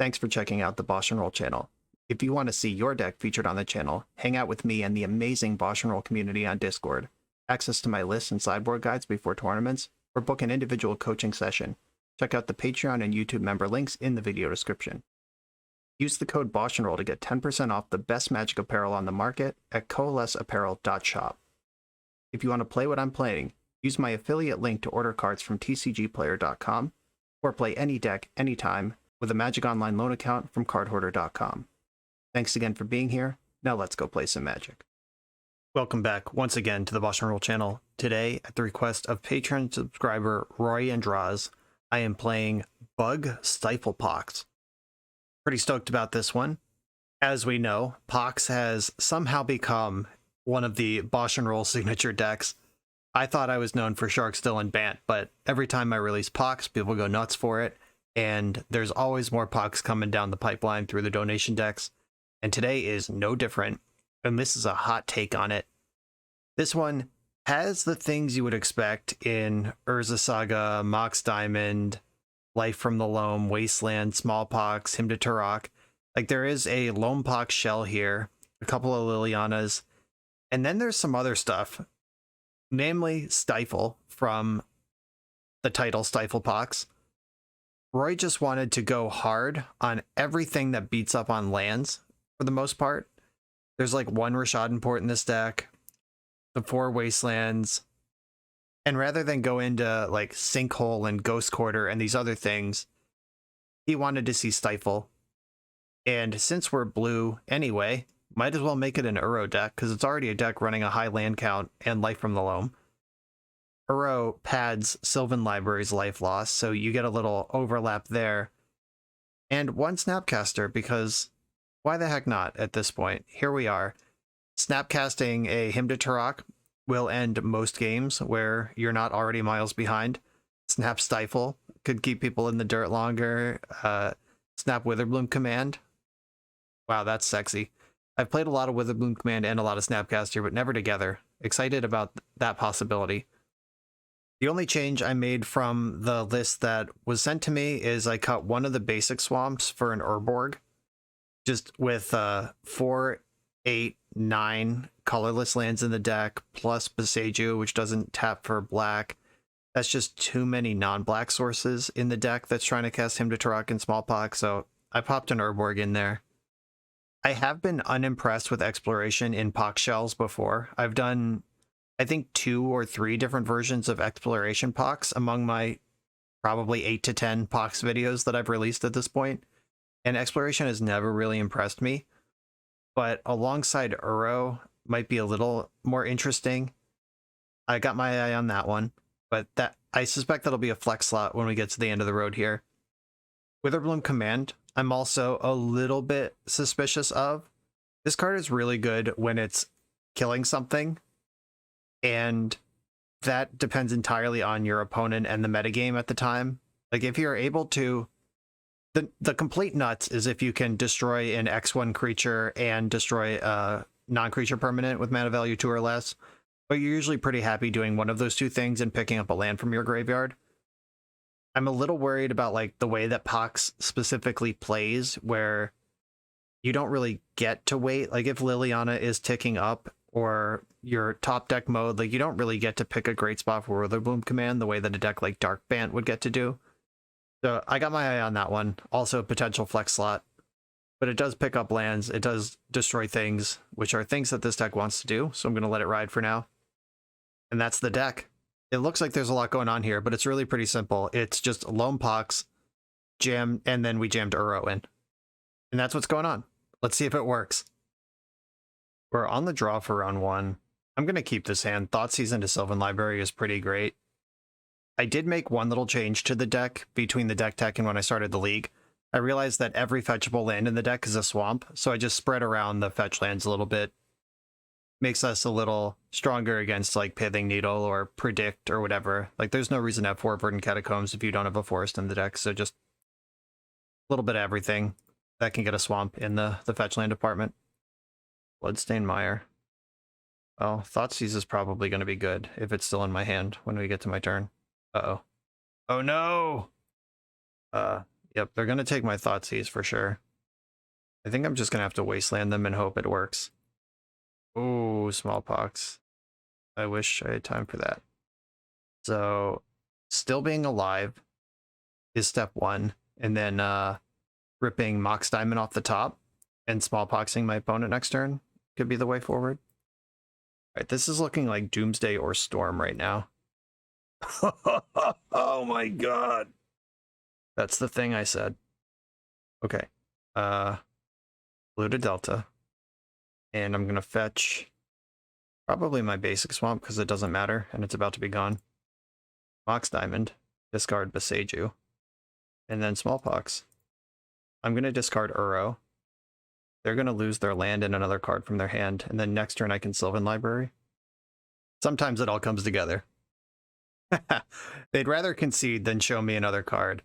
Thanks for checking out the BoshNRoll channel. If you want to see your deck featured on the channel, hang out with me and the amazing BoshNRoll community on Discord, access to my lists and sideboard guides before tournaments, or book an individual coaching session, check out the Patreon and YouTube member links in the video description. Use the code BoshNRoll to get 10% off the best Magic apparel on the market at coalesceapparel.shop. If you want to play what I'm playing, use my affiliate link to order cards from tcgplayer.com, or play any deck, anytime, with a Magic Online loan account from cardhoarder.com. Thanks again for being here. Now let's go play some Magic. Welcome back once again to the BoshNRoll channel. Today, at the request of Patreon subscriber Roy Andraz, I am playing BUG Stifle Pox. Pretty stoked about this one. As we know, Pox has somehow become one of the BoshNRoll signature decks. I thought I was known for Sharkstill and Bant, but every time I release Pox, people go nuts for it, and there's always more Pox coming down the pipeline through the donation decks, and today is no different, and this is a hot take on it. This one has the things you would expect in Urza Saga, Mox Diamond, Life from the Loam, Wasteland, Smallpox, Hymn to Turok. Like, there is a Loam Pox shell here, a couple of Lilianas, and then there's some other stuff, namely Stifle from the title Stifle Pox. Roy just wanted to go hard on everything that beats up on lands for the most part. There's like one Rishadan Port in this deck, the 4 Wastelands, and rather than go into like Sinkhole and Ghost Quarter and these other things, he wanted to see Stifle. And since we're blue anyway, might as well make it an Uro deck, because it's already a deck running a high land count and Life from the Loam. Uro pads Sylvan Library's life loss, so you get a little overlap there. And one Snapcaster, because why the heck not at this point? Here we are. Snapcasting a Hymn to Turok will end most games where you're not already miles behind. Snap Stifle could keep people in the dirt longer. Snap Witherbloom Command. Wow, that's sexy. I've played a lot of Witherbloom Command and a lot of Snapcaster, but never together. Excited about that possibility. The only change I made from the list that was sent to me is I cut one of the basic swamps for an Urborg, just with 4, 8, 9 colorless lands in the deck, plus Boseiju, which doesn't tap for black. That's just too many non-black sources in the deck that's trying to cast Hymn to Turok and Smallpox, so I popped an Urborg in there. I have been unimpressed with exploration in Pox shells before. I've done, I think, 2 or 3 different versions of exploration Pox among my probably 8 to 10 Pox videos that I've released at this point, and exploration has never really impressed me. But alongside Uro might be a little more interesting. I got my eye on that one, but that I suspect that'll be a flex slot when we get to the end of the road here. Witherbloom Command, I'm also a little bit suspicious of. This card is really good when it's killing something, and that depends entirely on your opponent and the metagame at the time. Like, if you're able to... The complete nuts is if you can destroy an X1 creature and destroy a non-creature permanent with mana value 2 or less, but you're usually pretty happy doing one of those 2 things and picking up a land from your graveyard. I'm a little worried about like the way that Pox specifically plays, where you don't really get to wait. Like, if Liliana is ticking up or your top deck mode, like, you don't really get to pick a great spot for Witherbloom Command the way that a deck like Dark Bant would get to do. So I got my eye on that one. Also a potential flex slot, but it does pick up lands. It does destroy things, which are things that this deck wants to do. So I'm going to let it ride for now. And that's the deck. It looks like there's a lot going on here, but it's really pretty simple. It's just Loam Pox, jam, and then we jammed Uro in. And that's what's going on. Let's see if it works. We're on the draw for round 1. I'm going to keep this hand. Thoughtseize into Sylvan Library is pretty great. I did make one little change to the deck between the deck tech and when I started the league. I realized that every fetchable land in the deck is a swamp, so I just spread around the fetch lands a little bit. Makes us a little stronger against like Pithing Needle or Predict or whatever. Like, there's no reason to have 4 Verdant Catacombs if you don't have a forest in the deck, so just a little bit of everything that can get a swamp in the fetch land department. Bloodstained Mire. Well, Thoughtseize is probably going to be good if it's still in my hand when we get to my turn. Uh-oh. Oh no! Yep, they're going to take my Thoughtseize for sure. I think I'm just going to have to wasteland them and hope it works. Ooh, Smallpox. I wish I had time for that. So, still being alive is step one. And then ripping Mox Diamond off the top and Smallpoxing my opponent next turn could be the way forward. All right, this is looking like Doomsday or Storm right now. Oh my god. That's the thing I said. Okay. Blue to Delta. And I'm gonna fetch probably my basic swamp because it doesn't matter and it's about to be gone. Mox Diamond, discard Boseiju, and then Smallpox. I'm gonna discard Uro. They're gonna lose their land and another card from their hand, and then next turn I can Sylvan Library. Sometimes it all comes together. They'd rather concede than show me another card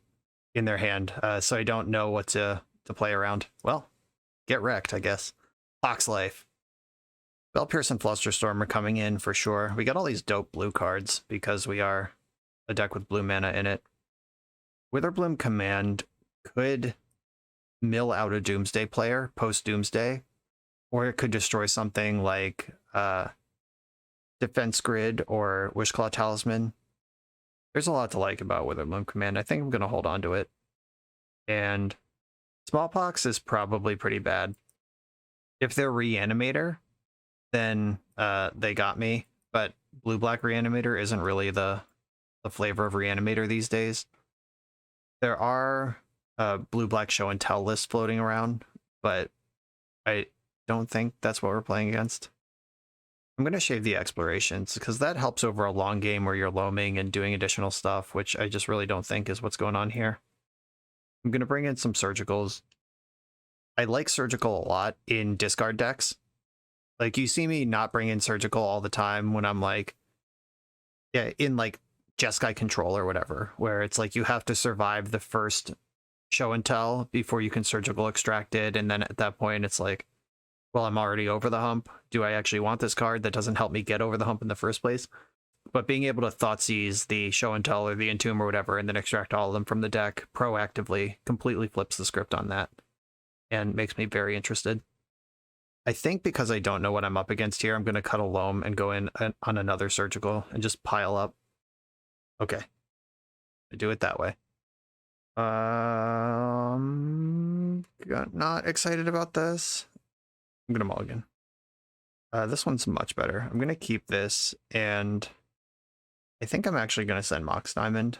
in their hand, so I don't know what to play around. Well, get wrecked, I guess. Fox Life. Spellpierce and Flusterstorm are coming in for sure. We got all these dope blue cards because we are a deck with blue mana in it. Witherbloom Command could mill out a Doomsday player post-Doomsday, or it could destroy something like Defense Grid or Wishclaw Talisman. There's a lot to like about Witherbloom Command. I think I'm going to hold on to it. And Smallpox is probably pretty bad. If they're Reanimator, then they got me. But Blue-Black Reanimator isn't really the flavor of Reanimator these days. There are Blue-Black Show and Tell lists floating around, but I don't think that's what we're playing against. I'm going to shave the Explorations, because that helps over a long game where you're loaming and doing additional stuff, which I just really don't think is what's going on here. I'm going to bring in some Surgicals. I like Surgical a lot in discard decks. Like, you see me not bring in Surgical all the time when I'm like, yeah, in like Jeskai Control or whatever, where it's like you have to survive the first show and tell before you can Surgical Extract it, and then at that point it's like, well, I'm already over the hump. Do I actually want this card that doesn't help me get over the hump in the first place? But being able to Thoughtseize the show and tell or the Entomb or whatever, and then extract all of them from the deck proactively completely flips the script on that and makes me very interested. I think because I don't know what I'm up against here, I'm going to cut a Loam and go in on another Surgical and just pile up. Okay. I do it that way. Not excited about this. I'm going to mulligan. This one's much better. I'm going to keep this, and I think I'm actually going to send Mox Diamond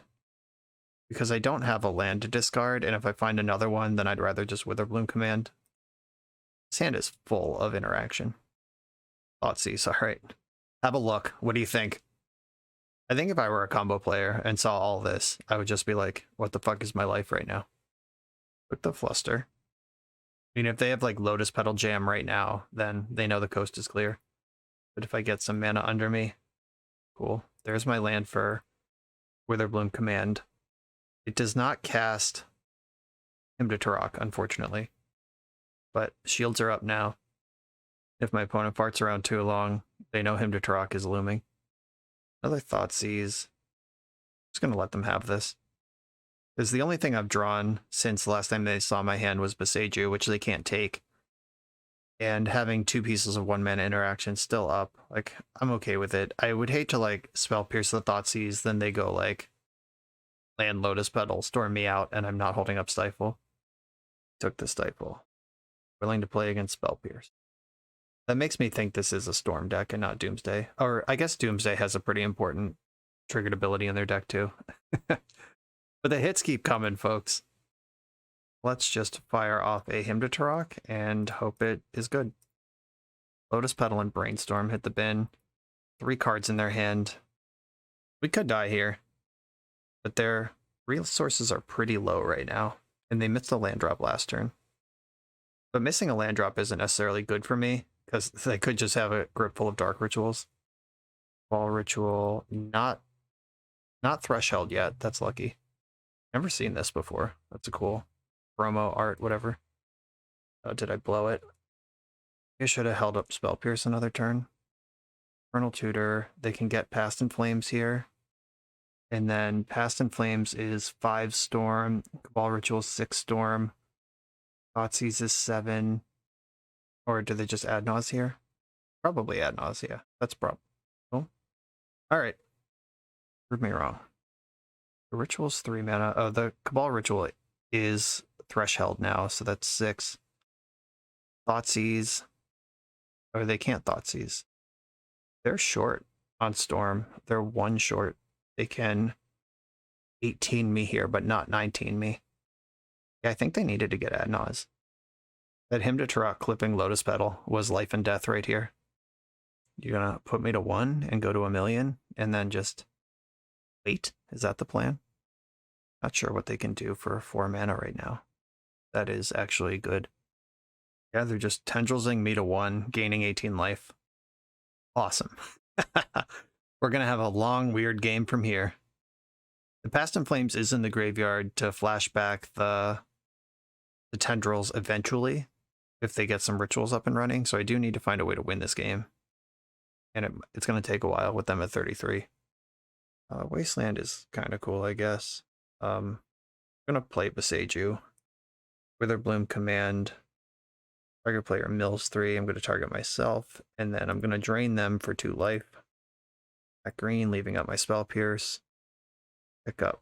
because I don't have a land to discard, and if I find another one, then I'd rather just Witherbloom Command. This hand is full of interaction. Thoughtseize, all right. Have a look. What do you think? I think if I were a combo player and saw all this, I would just be like, what the fuck is my life right now? Put the Fluster. I mean, if they have like Lotus Petal Jam right now, then they know the coast is clear. But if I get some mana under me, cool. There's my land for Witherbloom Command. It does not cast Hymn to Turok, unfortunately. But shields are up now. If my opponent farts around too long, they know Hymn to Turok is looming. Another Thoughtseize. I'm just going to let them have this. Because the only thing I've drawn since the last time they saw my hand was Boseiju, which they can't take. And having 2 pieces of 1-mana interaction still up, like, I'm okay with it. I would hate to, like, Spell Pierce the Thoughtseize, then they go, like, land Lotus Petal, storm me out, and I'm not holding up Stifle. Took the Stifle. Willing to play against Spell Pierce. That makes me think this is a Storm deck and not Doomsday. Or, I guess Doomsday has a pretty important triggered ability in their deck, too. But the hits keep coming, folks. Let's just fire off a Hymn to Turok and hope it is good. Lotus Petal and Brainstorm hit the bin. 3 cards in their hand. We could die here, but their resources are pretty low right now, and they missed a land drop last turn. But missing a land drop isn't necessarily good for me, because they could just have a grip full of Dark Rituals. Ball Ritual, not Threshold yet. That's lucky. Never seen this before. That's a cool promo art, whatever. Oh, did I blow it? I should have held up Spell Pierce another turn. Infernal Tutor. They can get Past in Flames here. And then Past in Flames is 5 Storm, Cabal Ritual 6 Storm, Thoughtseize is 7. Or do they just add Nausea here? Probably add Nausea. That's probably. Oh. Alright. Prove me wrong. The Ritual's 3 mana. Oh, the Cabal Ritual is Threshold now, so that's 6. Thoughtseize. Or they can't Thoughtseize. They're short on Storm. They're 1 short. They can 18 me here, but not 19 me. Yeah, I think they needed to get ad nause. That Hymn to Turok clipping Lotus Petal was life and death right here. You're gonna put me to 1 and go to 1,000,000 and then just wait? Is that the plan? Not sure what they can do for 4 mana right now. That is actually good. Yeah, they're just tendrilsing me to 1, gaining 18 life. Awesome. We're gonna have a long, weird game from here. The Past in Flames is in the graveyard to flash back the tendrils eventually, if they get some rituals up and running, so I do need to find a way to win this game. And it's going to take a while with them at 33. Wasteland is kind of cool, I guess. I'm going to play Beseiju. Witherbloom command. Target player mills 3. I'm going to target myself, and then I'm going to drain them for 2 life. At green, leaving up my Spell Pierce. Pick up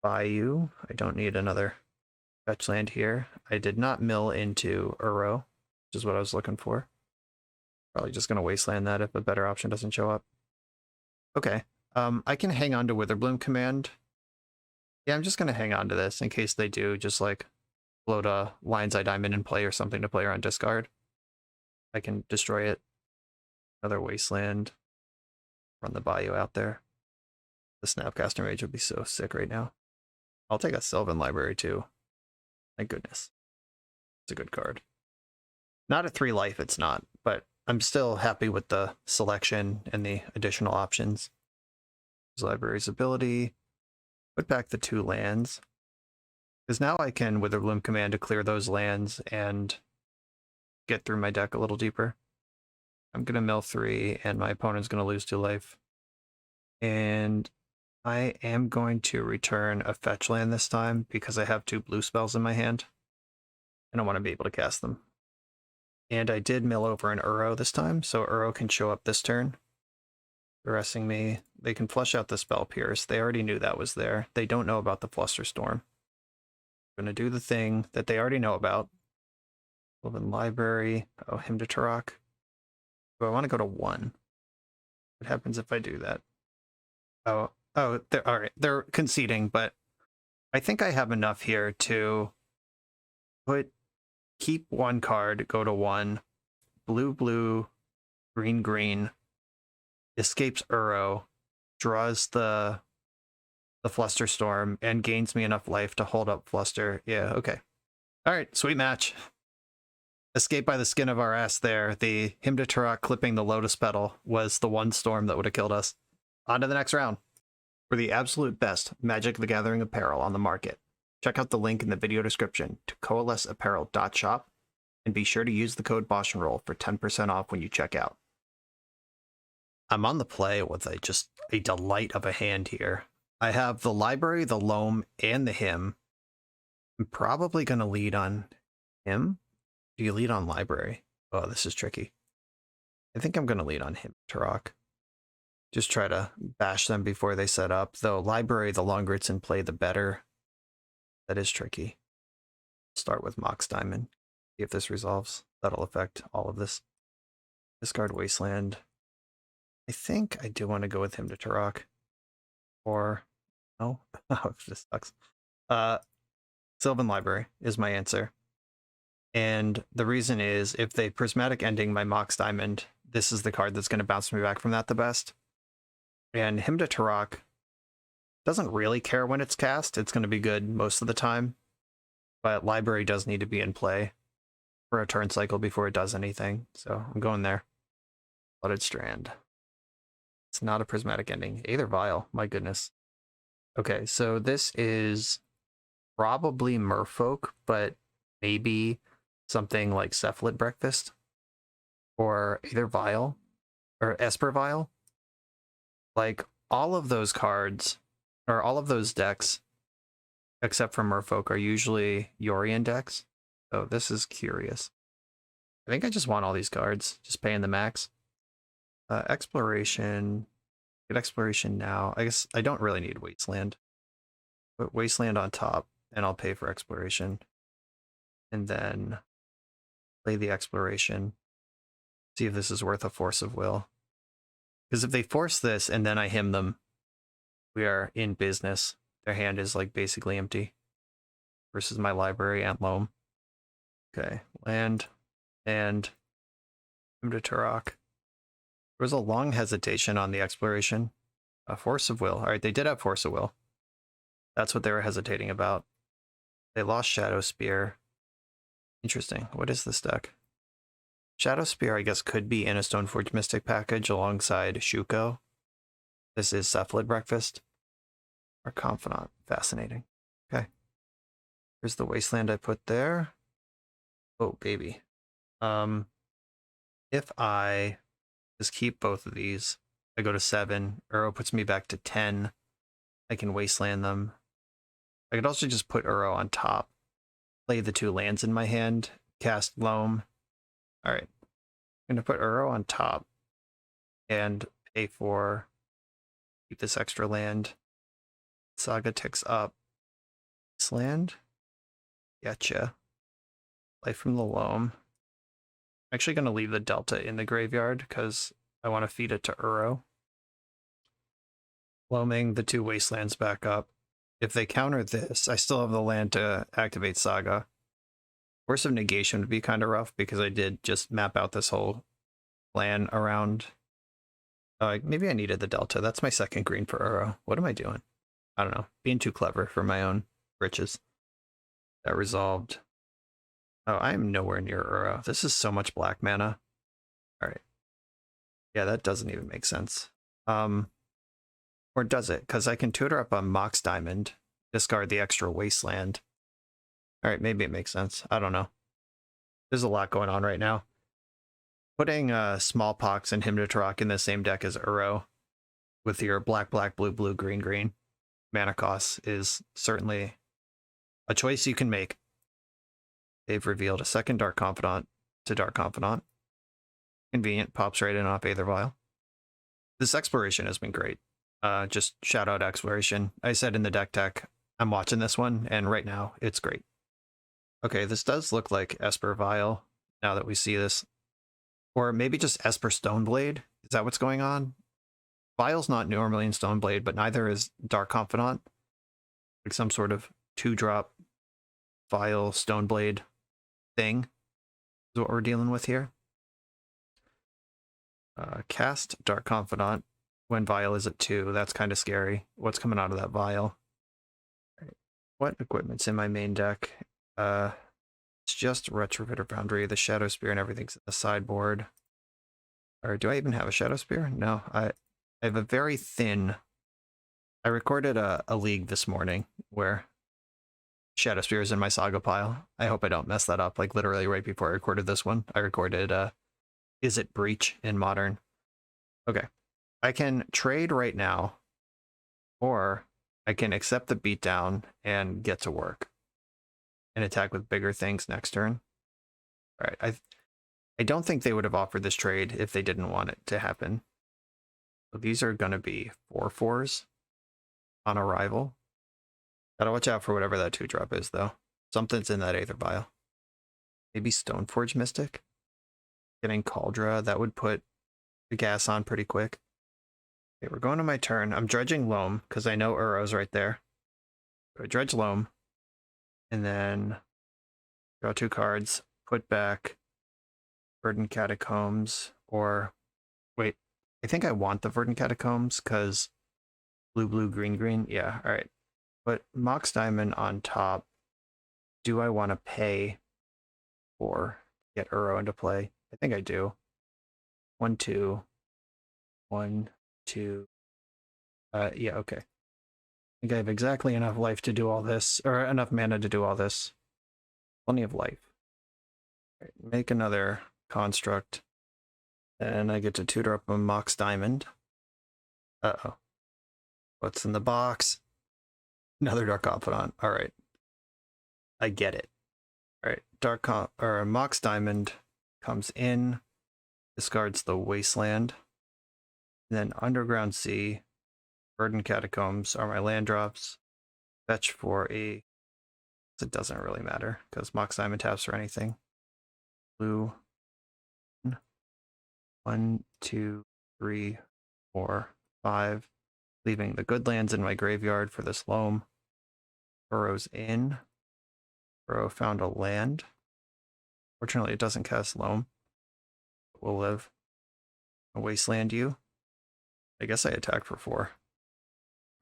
Bayou. I don't need another fetch land here. I did not mill into Uro, which is what I was looking for. Probably just going to wasteland that if a better option doesn't show up. Okay. I can hang on to Witherbloom command. Yeah, I'm just going to hang on to this in case they do just like float a Lion's Eye Diamond in play or something to play around discard. I can destroy it. Another wasteland. Run the Bayou out there. The Snapcaster Mage would be so sick right now. I'll take a Sylvan Library too. Thank goodness. It's a good card. Not at 3 life, it's not, but I'm still happy with the selection and the additional options. Library's ability. Put back the 2 lands. Because now I can Witherbloom command to clear those lands and get through my deck a little deeper. I'm going to mill 3, and my opponent's going to lose 2 life. And I am going to return a fetch land this time because I have 2 blue spells in my hand. And I want to be able to cast them. And I did mill over an Uro this time, so Uro can show up this turn. Arresting me. They can flush out the Spell Pierce. They already knew that was there. They don't know about the Flusterstorm. I'm going to do the thing that they already know about. Sylvan Library. Oh, Hymn to Turok. So I want to go to 1. What happens if I do that? Oh, they're all right. They're conceding, but I think I have enough here to keep 1 card, go to 1, blue, blue, green, green, escapes Uro, draws the Flusterstorm, and gains me enough life to hold up Fluster. Yeah, okay. All right, sweet match. Escape by the skin of our ass there. The Hymn to Turok clipping the Lotus Petal was the 1 storm that would have killed us. On to the next round. For the absolute best Magic the Gathering apparel on the market, check out the link in the video description to coalesceapparel.shop, and be sure to use the code BoshNRoll for 10% off when you check out. I'm on the play with just a delight of a hand here. I have the Library, the Loam, and the Hymn. I'm probably going to lead on Hymn. Do you lead on Library? Oh, this is tricky. I think I'm going to lead on Hymn Turok. Just try to bash them before they set up. Though Library, the longer it's in play, the better. That is tricky. Start with Mox Diamond. See if this resolves. That'll affect all of this. Discard Wasteland. I think I do want to go with Hymn to Turok. Or, no? Oh, this sucks. Sylvan Library is my answer. And the reason is, if they Prismatic Ending my Mox Diamond, this is the card that's going to bounce me back from that the best. And Hymn to Turok doesn't really care when it's cast. It's going to be good most of the time. But Library does need to be in play for a turn cycle before it does anything. So I'm going there. Flooded Strand. It's not a Prismatic Ending. Aether Vial. My goodness. Okay, so this is probably Merfolk, but maybe something like Cephalid Breakfast. Or Aether Vial. Or Esper Vial. Like, all of those cards or all of those decks, except for Merfolk, are usually Yorion decks. So this is curious. I think I just want all these cards, just paying the max. Exploration, get Exploration now. I guess I don't really need Wasteland. Put Wasteland on top, and I'll pay for Exploration. And then play the Exploration. See if this is worth a Force of Will. Because if they force this and then I hymn them, we are in business. Their hand is like basically empty. Versus my library and Loam. Okay, land and Hymn to Turok. There was a long hesitation on the Exploration. A Force of Will. All right, they did have Force of Will. That's what they were hesitating about. They lost Shadow Spear. Interesting. What is this deck? Shadow Spear, I guess, could be in a Stoneforge Mystic package alongside Shuko. This is Cephalid Breakfast. Or Confidant. Fascinating. Okay. Here's the Wasteland I put there. Oh, baby. If I just keep both of these, I go to 7. Uro puts me back to 10. I can Wasteland them. I could also just put Uro on top. Play the 2 lands in my hand. Cast Loam. Alright. I'm going to put Uro on top. And pay for... Keep this extra land. Saga ticks up. This land. Getcha. Life from the Loam. I'm actually going to leave the Delta in the graveyard because I want to feed it to Uro. Loaming the 2 Wastelands back up. If they counter this, I still have the land to activate Saga. Force of Negation would be kind of rough because I did just map out this whole plan around. Maybe I needed the Delta. That's my second green for Uro. What am I doing? I don't know. Being too clever for my own riches. That resolved. Oh, I am nowhere near Uro. This is so much black mana. All right. Yeah, that doesn't even make sense. Or does it? Because I can tutor up a Mox Diamond, discard the extra Wasteland. All right, maybe it makes sense. I don't know. There's a lot going on right now. Putting Smallpox and Hymn to Turok in the same deck as Uro with your black, black, blue, blue, green, green mana costs is certainly a choice you can make. They've revealed a second Dark Confidant to Dark Confidant. Convenient, pops right in off Aether Vial. This Exploration has been great. Just shout out Exploration. I said in the deck tech, I'm watching this one, and right now, it's great. Okay, this does look like Esper Vial, now that we see this. Or maybe just Esper Stoneblade? Is that what's going on? Vial's not normally in Stoneblade, but neither is Dark Confidant. Like some sort of 2-drop Vial Stoneblade thing is what we're dealing with here. Cast Dark Confidant when Vial is at 2. That's kind of scary. What's coming out of that Vial? Right. What equipment's in my main deck? It's just Retrofitter Foundry, the Shadow Spear, and everything's in the sideboard. Or do I even have a Shadow Spear? No, I have a very thin... I recorded a league this morning where Shadow Spear is in my Saga pile. I hope I don't mess that up. Like literally right before I recorded this one, I recorded Is It Breach in Modern? Okay. I can trade right now, or I can accept the beatdown and get to work and attack with bigger things next turn. All right. I don't think they would have offered this trade if they didn't want it to happen. So these are going to be 4/4s on arrival. Gotta watch out for whatever that 2-drop is, though. Something's in that Aether Vial. Maybe Stoneforge Mystic? Getting Cauldra, that would put the gas on pretty quick. Okay, we're going to my turn. I'm dredging Loam, because I know Uro's right there. So I dredge Loam, and then draw 2 cards, put back Verdant Catacombs, or... Wait, I think I want the Verdant Catacombs, because blue, blue, green, green. Yeah, alright. Put Mox Diamond on top. Do I want to pay for get Uro into play? I think I do. 1, 2. 1, 2. Yeah, okay. I think I have exactly enough life to do all this, or enough mana to do all this. Plenty of life. All right, make another construct. And I get to tutor up a Mox Diamond. Uh-oh. What's in the box? Another Dark Confidant. All right. I get it. All right. Mox Diamond comes in, discards the Wasteland. And then Underground Sea, Verdant Catacombs are my land drops. Fetch for a... It doesn't really matter because Mox Diamond taps for anything. Blue. 1, 2, 3, 4, 5. Leaving the good lands in my graveyard for this loam. Burrows in. Burrow found a land. Fortunately, it doesn't cast loam. It will live. I'll wasteland you. I guess I attack for 4.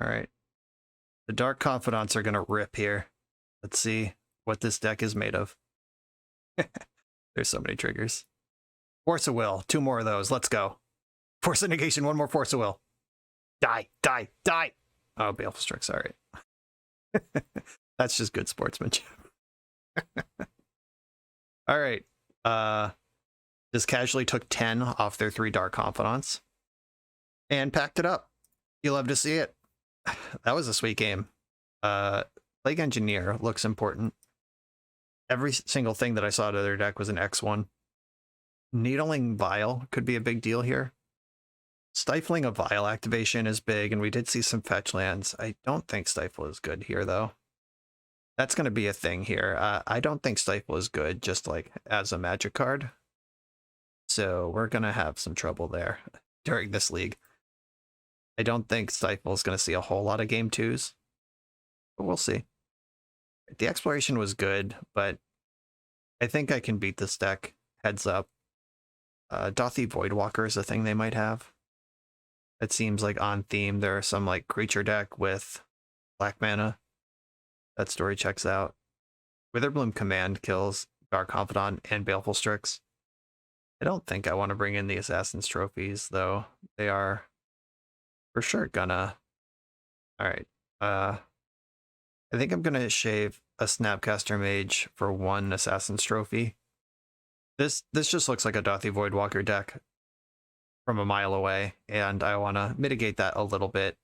Alright. The Dark Confidants are going to rip here. Let's see what this deck is made of. There's so many triggers. Force of Will. 2 more of those. Let's go. Force of Negation. 1 more Force of Will. Die. Die. Die. Oh, Baleful Strix. All right. That's just good sportsmanship. All right. Just casually took 10 off their 3 Dark Confidants and packed it up. You love to see it. That was a sweet game. Plague Engineer looks important. Every single thing that I saw to their deck was an X1. Needling Vial could be a big deal here. Stifling a Vial activation is big, and we did see some fetch lands. I don't think Stifle is good here, though. That's going to be a thing here. I don't think Stifle is good, just like as a Magic card. So we're going to have some trouble there during this league. I don't think Stifle is going to see a whole lot of game 2s, but we'll see. The Exploration was good, but I think I can beat this deck. Heads up. Dothy Voidwalker is a thing they might have. It seems like on theme. There are some like creature deck with black mana. That story checks out. Witherbloom Command kills Dark Confidant and Baleful Strix. I don't think I want to bring in the Assassin's Trophies, though. They are for sure gonna... Alright. I think I'm gonna shave a Snapcaster Mage for 1 Assassin's Trophy. This just looks like a Dothy Voidwalker deck from a mile away, and I want to mitigate that a little bit.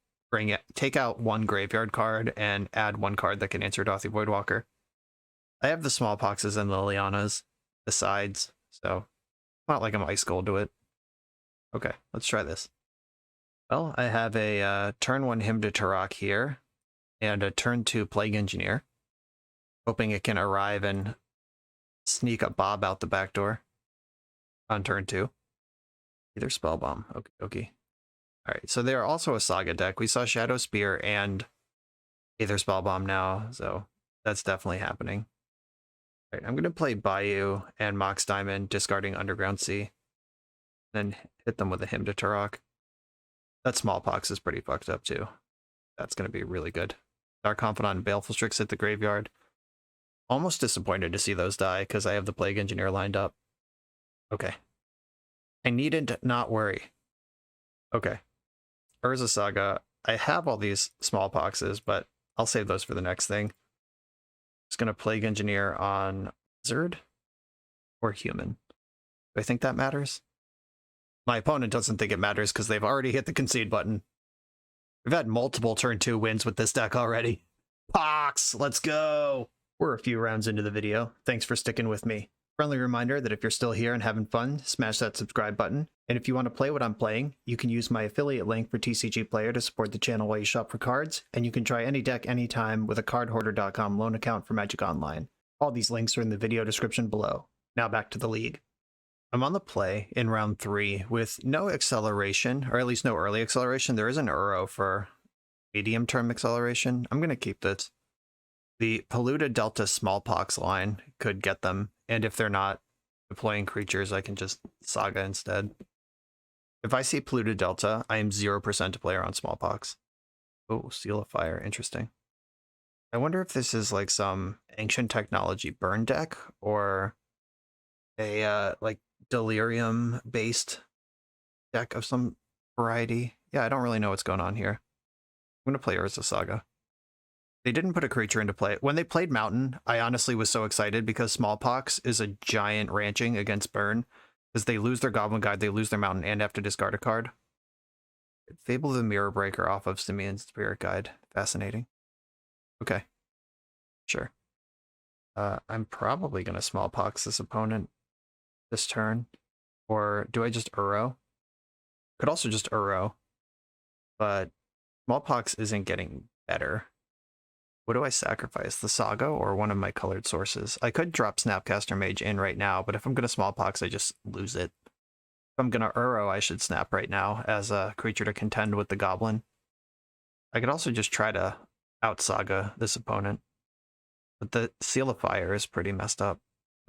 Take out 1 graveyard card and add 1 card that can answer Dothy Voidwalker. I have the Smallpoxes and the Lilianas besides, so it's not like I'm ice cold to it. Okay, let's try this. Well, I have a turn 1 Hymn to Turok here, and a turn 2 Plague Engineer, hoping it can arrive and sneak a Bob out the back door on turn 2. Either Spellbomb. Okay. Alright, so they're also a Saga deck. We saw Shadow Spear and Aether Spellbomb now, so that's definitely happening. Alright, I'm going to play Bayou and Mox Diamond, discarding Underground Sea, then hit them with a Hymn to Turok. That Smallpox is pretty fucked up too. That's going to be really good. Dark Confidant and Baleful Strix hit the graveyard. Almost disappointed to see those die because I have the Plague Engineer lined up. Okay. I needed to not worry. Okay. Urza Saga. I have all these Smallpoxes, but I'll save those for the next thing. Just going to Plague Engineer on Wizard or Human. Do I think that matters? My opponent doesn't think it matters because they've already hit the concede button. We've had multiple turn 2 wins with this deck already. Pox! Let's go! We're a few rounds into the video. Thanks for sticking with me. Friendly reminder that if you're still here and having fun, smash that subscribe button. And if you want to play what I'm playing, you can use my affiliate link for TCG Player to support the channel while you shop for cards, and you can try any deck anytime with a cardhoarder.com loan account for Magic Online. All these links are in the video description below. Now back to the league. I'm on the play in round 3 with no acceleration, or at least no early acceleration. There is an Uro for medium-term acceleration. I'm going to keep this. The Polluted Delta Smallpox line could get them, and if they're not deploying creatures, I can just Saga instead. If I see Polluted Delta, I am 0% a player on Smallpox. Oh, Seal of Fire, interesting. I wonder if this is like some Ancient Technology burn deck, or a like Delirium-based deck of some variety. Yeah, I don't really know what's going on here. I'm going to play Urza Saga. They didn't put a creature into play. When they played Mountain, I honestly was so excited because Smallpox is a giant ranching against Burn. Because they lose their Goblin Guide, they lose their Mountain, and have to discard a card. Fable of the Mirror Breaker off of Simeon's Spirit Guide. Fascinating. Okay, sure. I'm probably going to smallpox this opponent this turn. Or do I just Uro? Could also just Uro, but smallpox isn't getting better. What do I sacrifice? The Saga or one of my colored sources? I could drop Snapcaster Mage in right now, but if I'm going to smallpox, I just lose it. If I'm going to Uro, I should snap right now as a creature to contend with the Goblin. I could also just try to out-Saga this opponent. But the Seal of Fire is pretty messed up.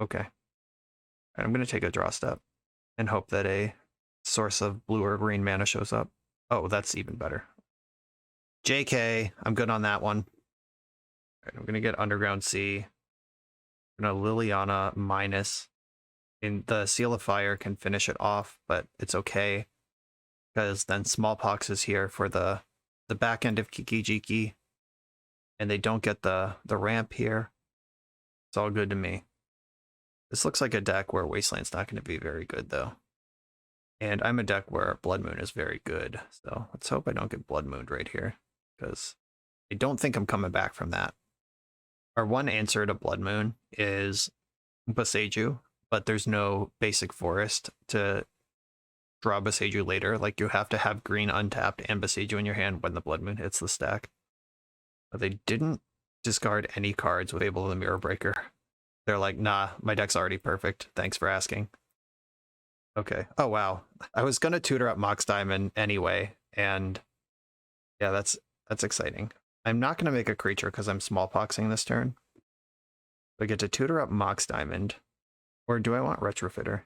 Okay. I'm going to take a draw step and hope that a source of blue or green mana shows up. Oh, that's even better. JK, I'm good on that one. All right, I'm going to get Underground Sea. I'm going to Liliana minus. And the Seal of Fire can finish it off, but it's okay. Because then Smallpox is here for the back end of Kiki Jiki. And they don't get the ramp here. It's all good to me. This looks like a deck where Wasteland's not going to be very good, though. And I'm a deck where Blood Moon is very good. So let's hope I don't get Blood Mooned right here. Because I don't think I'm coming back from that. Our one answer to Blood Moon is Boseiju, but there's no basic forest to draw Boseiju later. Like, you have to have green untapped and Boseiju in your hand when the Blood Moon hits the stack. But they didn't discard any cards with Able the Mirror Breaker. They're like, nah, my deck's already perfect. Thanks for asking. Okay. Oh, wow. I was going to tutor up Mox Diamond anyway, and yeah, that's exciting. I'm not going to make a creature because I'm smallpoxing this turn. I get to tutor up Mox Diamond, or do I want Retrofitter?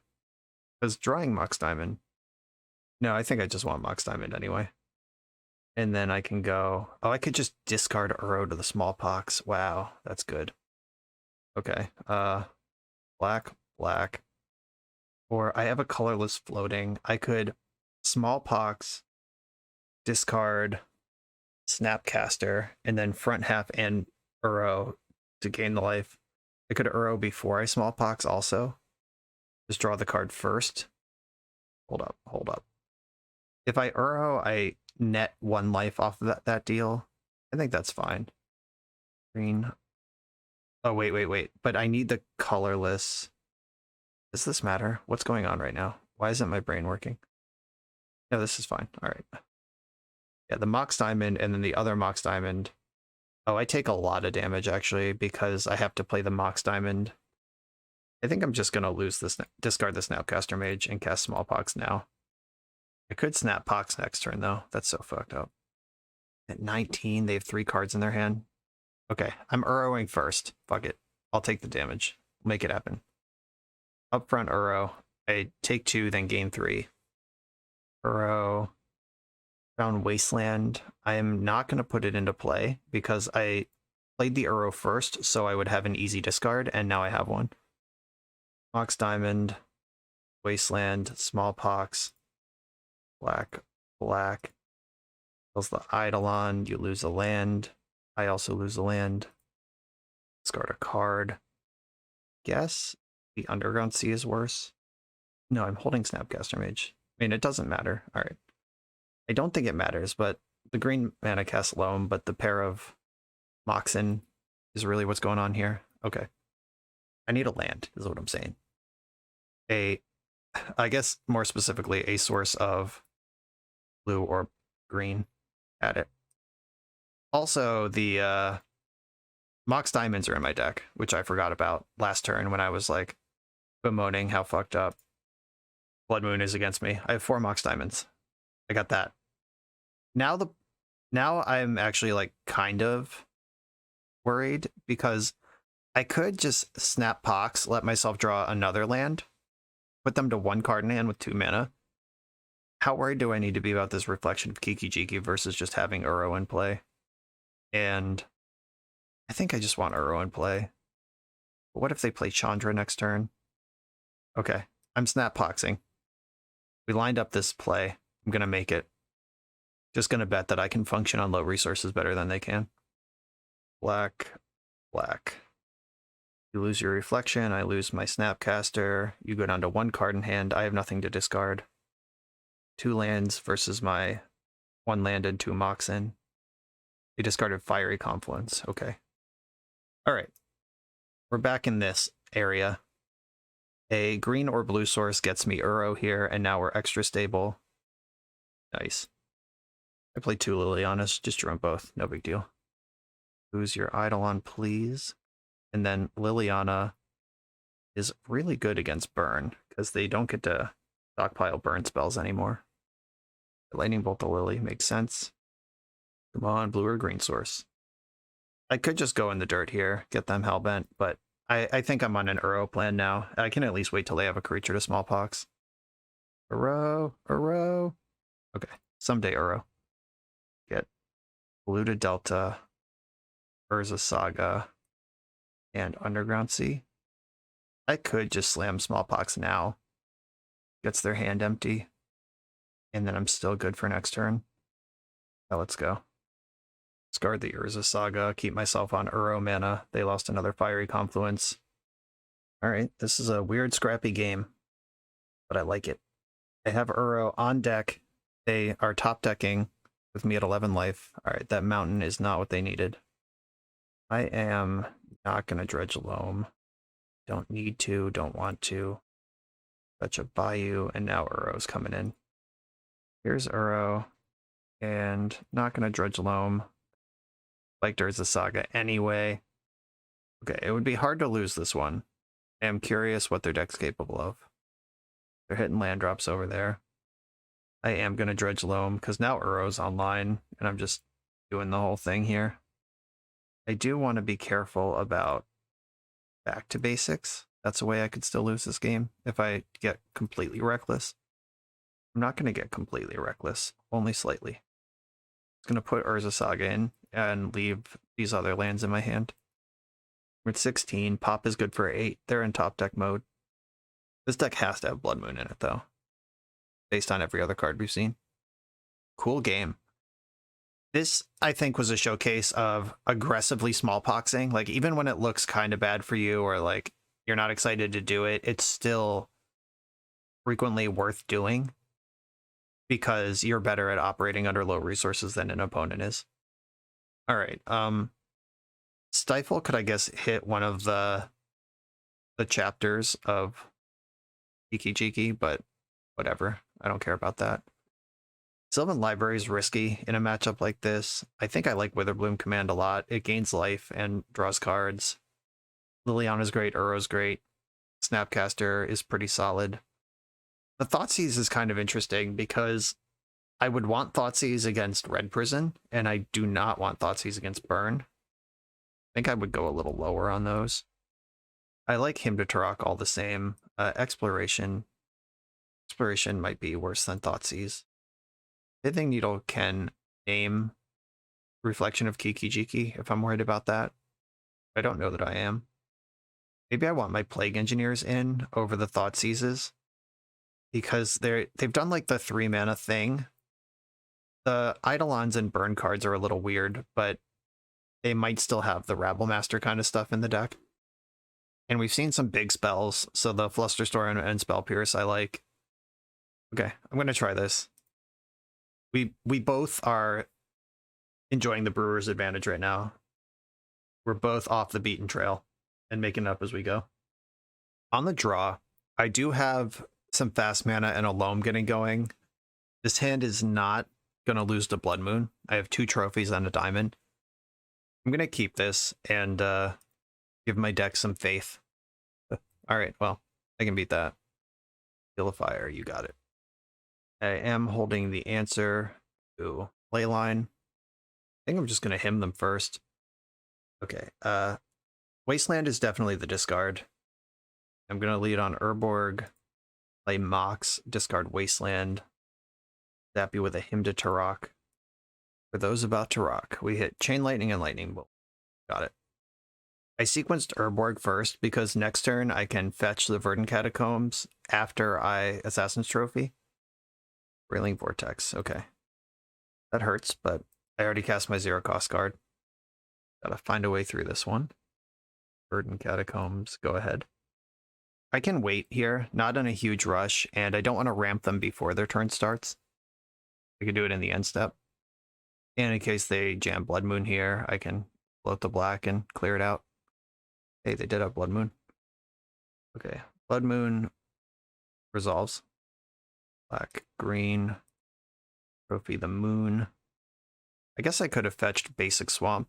Because drawing Mox Diamond... No, I think I just want Mox Diamond anyway. And then I can go... Oh, I could just discard Uro to the smallpox. Wow, that's good. Okay, black, black. Or I have a colorless floating. I could smallpox, discard Snapcaster, and then front half and Uro to gain the life. I could Uro before I smallpox also. Just draw the card first. Hold up. If I Uro, I net 1 life off of that deal. I think that's fine. Green. Oh, wait. But I need the colorless. Does this matter? What's going on right now? Why isn't my brain working? No, this is fine. All right. Yeah, the Mox Diamond and then the other Mox Diamond. Oh, I take a lot of damage, actually, because I have to play the Mox Diamond. I think I'm just going to lose this, discard the Snapcaster Mage and cast Smallpox now. I could Snap Pox next turn, though. That's so fucked up. At 19, they have 3 cards in their hand. Okay, I'm Uroing first. Fuck it. I'll take the damage. Make it happen. Upfront Uro. I take 2, then gain 3. Uro. Found Wasteland. I am not going to put it into play because I played the Uro first, so I would have an easy discard, and now I have one. Mox Diamond. Wasteland. Smallpox. Black. Kills the Eidolon. You lose a land. I also lose a land. Discard a card. Guess the Underground Sea is worse. No, I'm holding Snapcaster Mage. I mean, it doesn't matter. All right. I don't think it matters, but the green mana casts Loam, but the pair of Moxen is really what's going on here. Okay. I need a land, is what I'm saying. I guess more specifically, a source of blue or green at it. Also, the Mox Diamonds are in my deck, which I forgot about last turn when I was like bemoaning how fucked up Blood Moon is against me. I have 4 Mox Diamonds. I got that. Now I'm actually like kind of worried because I could just Snap Pox, let myself draw another land, put them to 1 card in hand with 2 mana. How worried do I need to be about this Reflection of Kiki Jiki versus just having Uro in play? And I think I just want Uro in play. But what if they play Chandra next turn? Okay, I'm Snap Poxing. We lined up this play. I'm going to make it. Just going to bet that I can function on low resources better than they can. Black. You lose your Reflection. I lose my Snapcaster. You go down to 1 card in hand. I have nothing to discard. 2 lands versus my 1 land and 2 Moxen. They discarded Fiery Confluence. Okay. All right. We're back in this area. A green or blue source gets me Uro here, and now we're extra stable. Nice. I played 2 Lilianas, just drew them both. No big deal. Who's your Eidolon, please? And then Liliana is really good against burn, because they don't get to stockpile burn spells anymore. Lightning Bolt the Lily makes sense. Come on, blue or green source. I could just go in the dirt here, get them hellbent, but I think I'm on an Uro plan now. I can at least wait till they have a creature to smallpox. Uro. Okay, someday Uro. Get blue to Delta, Urza Saga, and Underground Sea. I could just slam smallpox now. Gets their hand empty. And then I'm still good for next turn. Now let's go. Discard the Urza Saga, keep myself on Uro mana. They lost another Fiery Confluence. Alright, this is a weird, scrappy game, but I like it. I have Uro on deck. They are top decking with me at 11 life. Alright, that mountain is not what they needed. I am not going to dredge loam. Don't need to, don't want to. Fetch a Bayou, and now Uro's coming in. Here's Uro, and not going to dredge loam. Like there's a saga anyway. Okay, it would be hard to lose this one. I am curious what their deck's capable of. They're hitting land drops over there. I am going to dredge loam because now Uro's online and I'm just doing the whole thing here. I do want to be careful about back to basics. That's a way I could still lose this game if I get completely reckless. I'm not going to get completely reckless, only slightly. I'm going to put Urza Saga in and leave these other lands in my hand. We're at 16. Pop is good for 8. They're in top deck mode. This deck has to have Blood Moon in it, though, based on every other card we've seen. Cool game. This, I think, was a showcase of aggressively smallpoxing. Like, even when it looks kind of bad for you or, like, you're not excited to do it, it's still frequently worth doing because you're better at operating under low resources than an opponent is. All right. Stifle could, I guess, hit one of the chapters of Jiki, but whatever. I don't care about that. Sylvan Library is risky in a matchup like this. I think I like Witherbloom Command a lot. It gains life and draws cards. Liliana's great. Uro's great. Snapcaster is pretty solid. The Thoughtseize is kind of interesting because I would want Thoughtseize against Red Prison, and I do not want Thoughtseize against Burn. I think I would go a little lower on those. I like him to Turok all the same. Exploration might be worse than Thoughtseize. Pithing Needle can aim Reflection of Kiki-Jiki if I'm worried about that. I don't know that I am. Maybe I want my Plague Engineers in over the Thoughtseizes because they've done like the 3 mana thing. The Eidolons and Burn cards are a little weird, but they might still have the Rabblemaster kind of stuff in the deck. And we've seen some big spells, so the Flusterstorm and Spell Pierce I like. Okay, I'm going to try this. We both are enjoying the Brewer's advantage right now. We're both off the beaten trail and making it up as we go. On the draw, I do have some fast mana and a loam getting going. This hand is not going to lose to Blood Moon. I have 2 trophies and a diamond. I'm going to keep this and give my deck some faith. All right, well, I can beat that. Feel of Fire, you got it. I am holding the answer to Playline. I think I'm just going to hymn them first. Okay, Wasteland is definitely the discard. I'm going to lead on Urborg, play Mox, discard Wasteland, zap you with a Hymn to Turok. For those about to rock, we hit Chain Lightning and Lightning Bolt. Got it. I sequenced Urborg first because next turn I can fetch the Verdant Catacombs after I Assassin's Trophy. Railing Vortex, okay. That hurts, but I already cast my 0-cost card. Gotta find a way through this one. Verdant Catacombs, go ahead. I can wait here, not in a huge rush, and I don't want to ramp them before their turn starts. I could do it in the end step. And in case they jam Blood Moon here, I can float the black and clear it out. Hey, they did have Blood Moon. Okay, Blood Moon resolves. Black, green, trophy the moon. I guess I could have fetched basic swamp,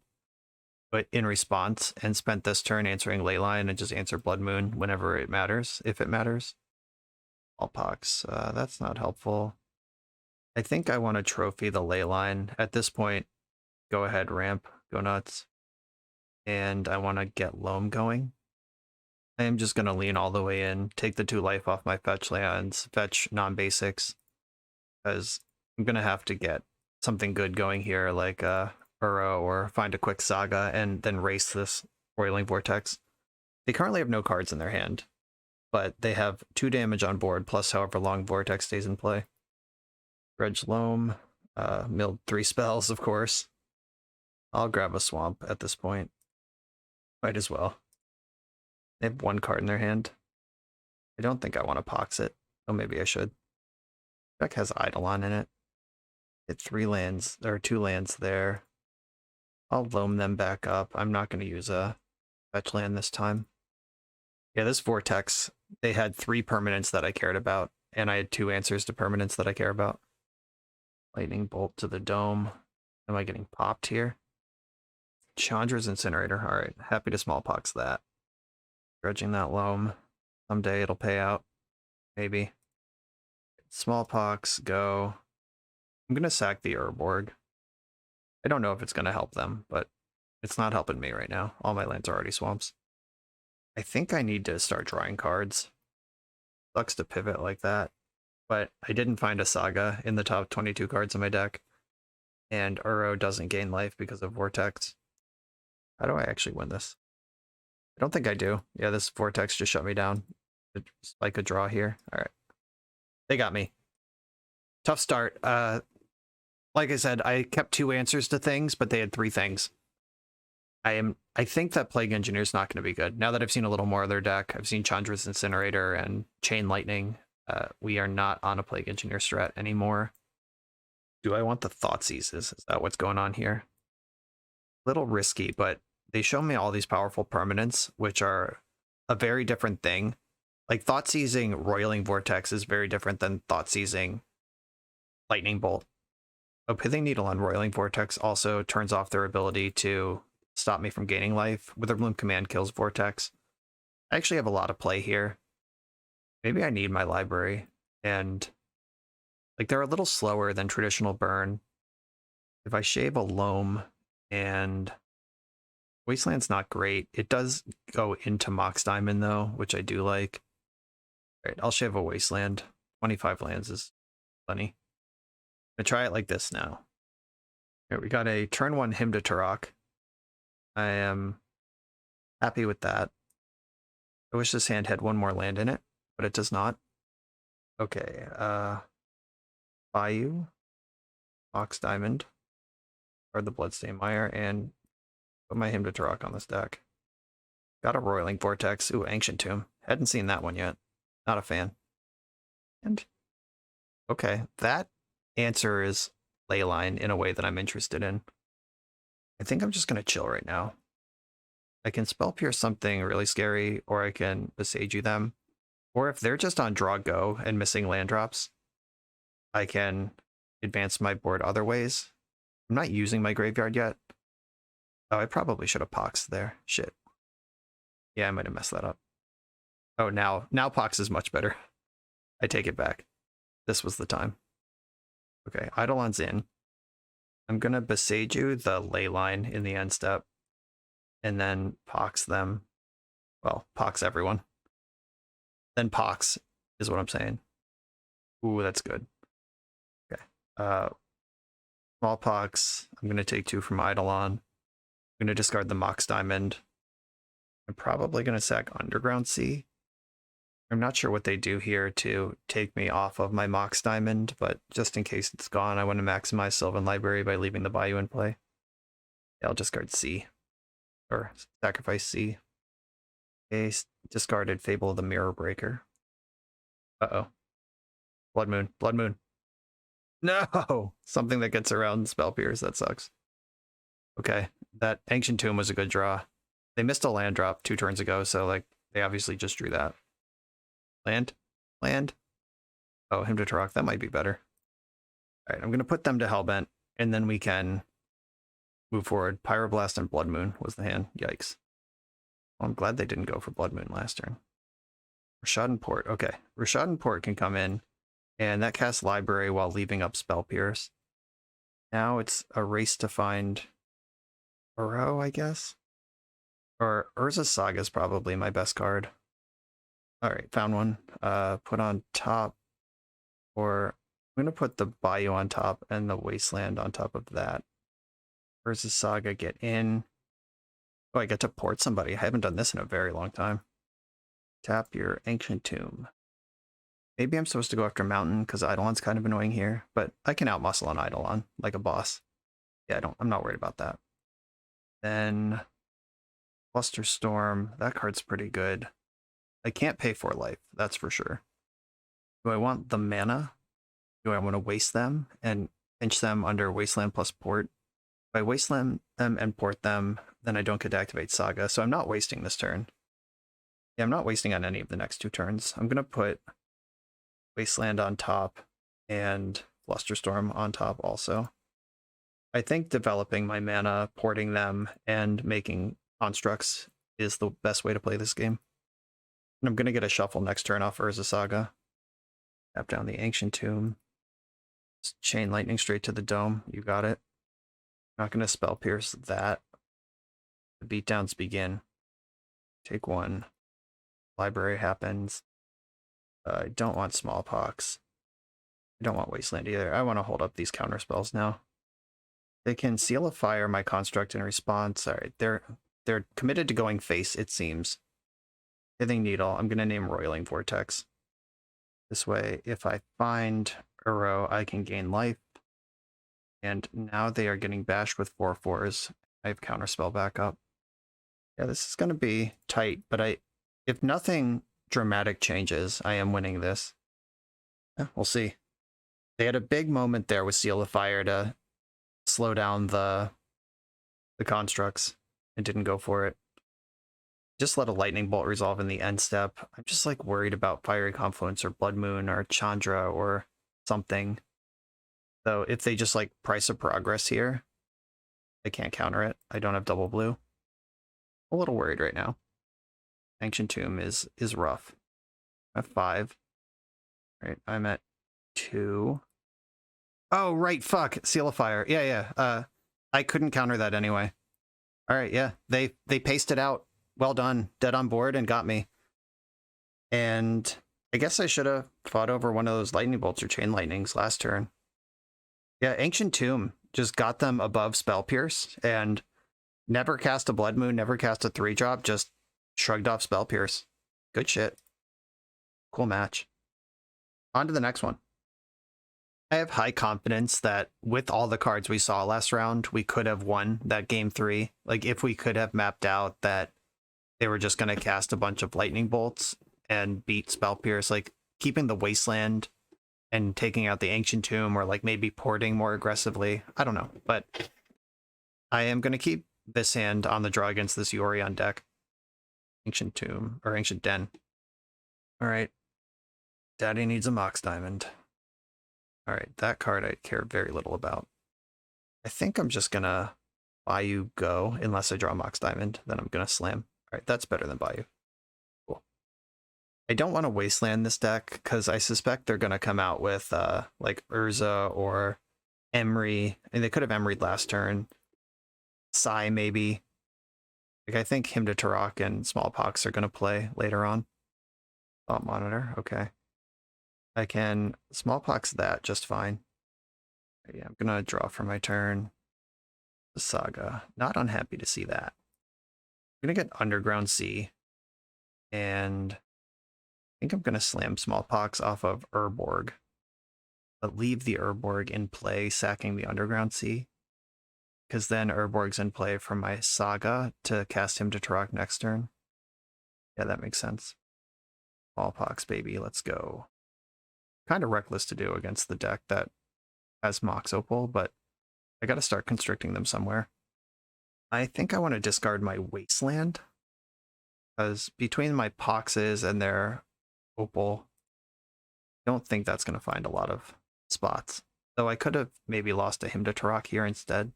but in response, and spent this turn answering Leyline and just answer Blood Moon whenever it matters, if it matters. All Pox, that's not helpful. I think I want to trophy the Leyline. At this point, go ahead, ramp, go nuts. And I want to get Loam going. I am just going to lean all the way in, take the 2 life off my fetch lands, fetch non-basics, because I'm going to have to get something good going here, like Uro, or find a quick Saga, and then race this Roiling Vortex. They currently have no cards in their hand, but they have 2 damage on board, plus however long Vortex stays in play. Dredge Loam, milled 3 spells, of course. I'll grab a Swamp at this point. Might as well. They have 1 card in their hand. I don't think I want to Pox it. Oh, maybe I should. Deck has Eidolon in it. Hit 3 lands. There are 2 lands there. I'll loam them back up. I'm not going to use a fetch land this time. Yeah, this Vortex, they had 3 permanents that I cared about, and I had 2 answers to permanents that I care about. Lightning Bolt to the Dome. Am I getting popped here? Chandra's Incinerator. Alright, happy to smallpox that. Dredging that loam. Someday it'll pay out. Maybe. Smallpox, go. I'm going to sack the Urborg. I don't know if it's going to help them, but it's not helping me right now. All my lands are already swamps. I think I need to start drawing cards. Sucks to pivot like that, but I didn't find a Saga in the top 22 cards in my deck, and Uro doesn't gain life because of Vortex. How do I actually win this? I don't think I do. Yeah, this Vortex just shut me down. Spike a draw here. All right. They got me. Tough start. Like I said, I kept 2 answers to things, but they had 3 things. I think that Plague Engineer is not going to be good. Now that I've seen a little more of their deck, I've seen Chandra's Incinerator and Chain Lightning. We are not on a Plague Engineer strat anymore. Do I want the Thoughtseize? Is that what's going on here? Little risky, but they show me all these powerful permanents, which are a very different thing. Like, Thoughtseizing Roiling Vortex is very different than Thoughtseizing Lightning Bolt. A Pithing Needle on Roiling Vortex also turns off their ability to stop me from gaining life. Witherbloom Command kills Vortex. I actually have a lot of play here. Maybe I need my library, and like, they're a little slower than traditional burn. If I shave a Loam, and Wasteland's not great. It does go into Mox Diamond though, which I do like. All right, I'll shave a Wasteland. 25 lands is plenty. I'm gonna try it like this now. Here, we got a turn 1 Hymn to Turok. I am happy with that. I wish this hand had 1 more land in it, but it does not. Okay, Bayou, Mox Diamond, or the Bloodstained Mire, and put my Hymn to Turok on this deck. Got a Roiling Vortex. Ooh, Ancient Tomb. Hadn't seen that one yet. Not a fan. And okay, that answer is Leyline in a way that I'm interested in. I think I'm just going to chill right now. I can Spell Pierce something really scary, or I can Besage them. Or if they're just on draw go and missing land drops, I can advance my board other ways. I'm not using my graveyard yet. Oh, I probably should have Poxed there. Shit. Yeah, I might have messed that up. Oh, now Pox is much better. I take it back. This was the time. Okay, Eidolon's in. I'm going to Besage you the Leyline in the end step, and then Pox them. Well, Pox everyone. Then Pox is what I'm saying. Ooh, that's good. Okay. Smallpox. I'm going to take 2 from Eidolon. I'm going to discard the Mox Diamond. I'm probably going to sack Underground Sea. I'm not sure what they do here to take me off of my Mox Diamond, but just in case it's gone, I want to maximize Sylvan Library by leaving the Bayou in play. Yeah, I'll discard C. Or sacrifice C. Okay, discarded Fable of the Mirror Breaker. Uh-oh. Blood Moon. Blood Moon. No! Something that gets around Spell Pierce, that sucks. Okay, that Ancient Tomb was a good draw. They missed a land drop 2 turns ago, so like they obviously just drew that. Land? Land? Oh, him to Turok, that might be better. Alright, I'm gonna put them to Hellbent, and then we can move forward. Pyroblast and Blood Moon was the hand. Yikes. Well, I'm glad they didn't go for Blood Moon last turn. Rishadan Port. Okay. Rishadan Port can come in, and that casts Library while leaving up Spell Pierce. Now it's a race to find Uro, I guess? Or Urza's Saga is probably my best card. Alright, found one. Put on top. Or I'm going to put the Bayou on top and the Wasteland on top of that. Urza's Saga, get in. Oh, I get to port somebody. I haven't done this in a very long time. Tap your Ancient Tomb. Maybe I'm supposed to go after Mountain because Eidolon's kind of annoying here, but I can outmuscle an Eidolon like a boss. Yeah, I'm not worried about that. Then Flusterstorm, that card's pretty good. I can't pay for life, that's for sure. Do I want the mana? Do I want to waste them and pinch them under Wasteland plus Port? If I Wasteland them and Port them, then I don't get to activate Saga, so I'm not wasting this turn. Yeah, I'm not wasting on any of the next 2 turns. I'm going to put Wasteland on top and Flusterstorm on top also. I think developing my mana, porting them, and making constructs is the best way to play this game. And I'm going to get a shuffle next turn off Urza's Saga. Tap down the Ancient Tomb. Just Chain Lightning straight to the Dome. You got it. Not going to Spell Pierce that. The beatdowns begin. Take 1. Library happens. I don't want Smallpox. I don't want Wasteland either. I want to hold up these counter spells now. They can Seal of Fire my construct in response. Alright, they're committed to going face, it seems. Pithing Needle, I'm going to name Roiling Vortex. This way, if I find Uro, I can gain life. And now they are getting bashed with 4/4s. I have Counterspell back up. Yeah, this is going to be tight, but if nothing dramatic changes, I am winning this. Yeah, we'll see. They had a big moment there with Seal of Fire to slow down the constructs and didn't go for it. Just let a Lightning Bolt resolve in the end step. I'm just like worried about Fiery Confluence or Blood Moon or Chandra or something. So if they just like Price of Progress here, I can't counter it. I don't have double blue. A little worried right now. Ancient Tomb is rough. I'm at 5. Right, I'm at 2. Oh, right, fuck. Seal of Fire. Yeah. I couldn't counter that anyway. Alright, yeah. They paced it out. Well done. Dead on board and got me. And I guess I should have fought over one of those Lightning Bolts or Chain Lightnings last turn. Yeah, Ancient Tomb just got them above Spell Pierce and never cast a Blood Moon, never cast a 3-drop, just shrugged off Spell Pierce. Good shit. Cool match. On to the next one. I have high confidence that with all the cards we saw last round, we could have won that game 3. Like, if we could have mapped out that they were just going to cast a bunch of Lightning Bolts and beat Spell Pierce, like keeping the Wasteland and taking out the Ancient Tomb, or like maybe porting more aggressively. I don't know, but I am going to keep this hand on the draw against this Yorion deck. Ancient Tomb, or Ancient Den. All right. Daddy needs a Mox Diamond. All right, that card I care very little about. I think I'm just going to Bayou go, unless I draw Mox Diamond, then I'm going to slam. All right, that's better than Bayou. Cool. I don't want to Wasteland this deck, because I suspect they're going to come out with like Urza or Emery. And they could have Emery'd last turn. Sai, maybe. Like, I think Him to Turok and Smallpox are going to play later on. Thought Monitor, okay. I can Smallpox that just fine. Yeah, I'm going to draw for my turn. The Saga. Not unhappy to see that. I'm going to get Underground Sea. And I think I'm going to slam Smallpox off of Urborg. But leave the Urborg in play, sacking the Underground Sea. Because then Urborg's in play for my Saga to cast Him to Turok next turn. Yeah, that makes sense. Smallpox, baby, let's go. Kind of reckless to do against the deck that has Mox Opal, but I gotta start constricting them somewhere. I think I want to discard my Wasteland, because between my Poxes and their Opal, I don't think that's going to find a lot of spots. Though I could have maybe lost a Hymn to Turok here instead.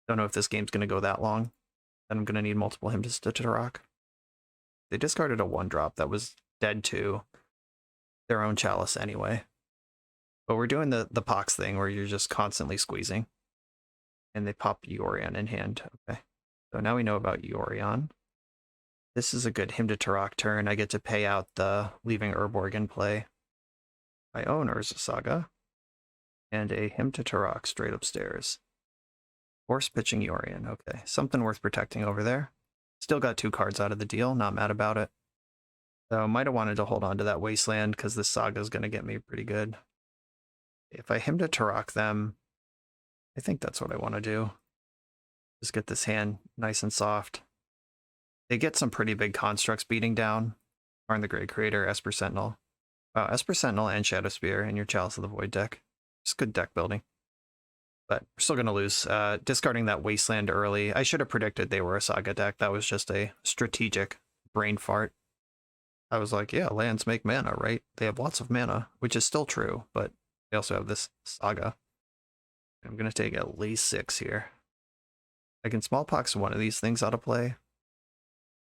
Don't know if this game's going to go that long. Then I'm going to need multiple Hymns to Turok. They discarded a 1-drop that was dead to their own Chalice anyway. But we're doing the Pox thing where you're just constantly squeezing. And they pop Yorion in hand. Okay. So now we know about Yorion. This is a good Hymn to Turok turn. I get to pay out the leaving Urborg in play. I own Urza Saga. And a Hymn to Turok straight upstairs. Force pitching Yorion. Okay. Something worth protecting over there. Still got 2 cards out of the deal. Not mad about it. So might have wanted to hold on to that Wasteland because this Saga is going to get me pretty good. If I Hymn to Turok them, I think that's what I want to do. Just get this hand nice and soft. They get some pretty big constructs beating down. Arn the Great Creator, Esper Sentinel. Wow, Esper Sentinel and Shadow Spear in your Chalice of the Void deck. Just good deck building. But we're still going to lose. Discarding that Wasteland early. I should have predicted they were a Saga deck. That was just a strategic brain fart. I was like, yeah, lands make mana, right? They have lots of mana, which is still true, but they also have this Saga. I'm going to take at least 6 here. I can Smallpox one of these things out of play.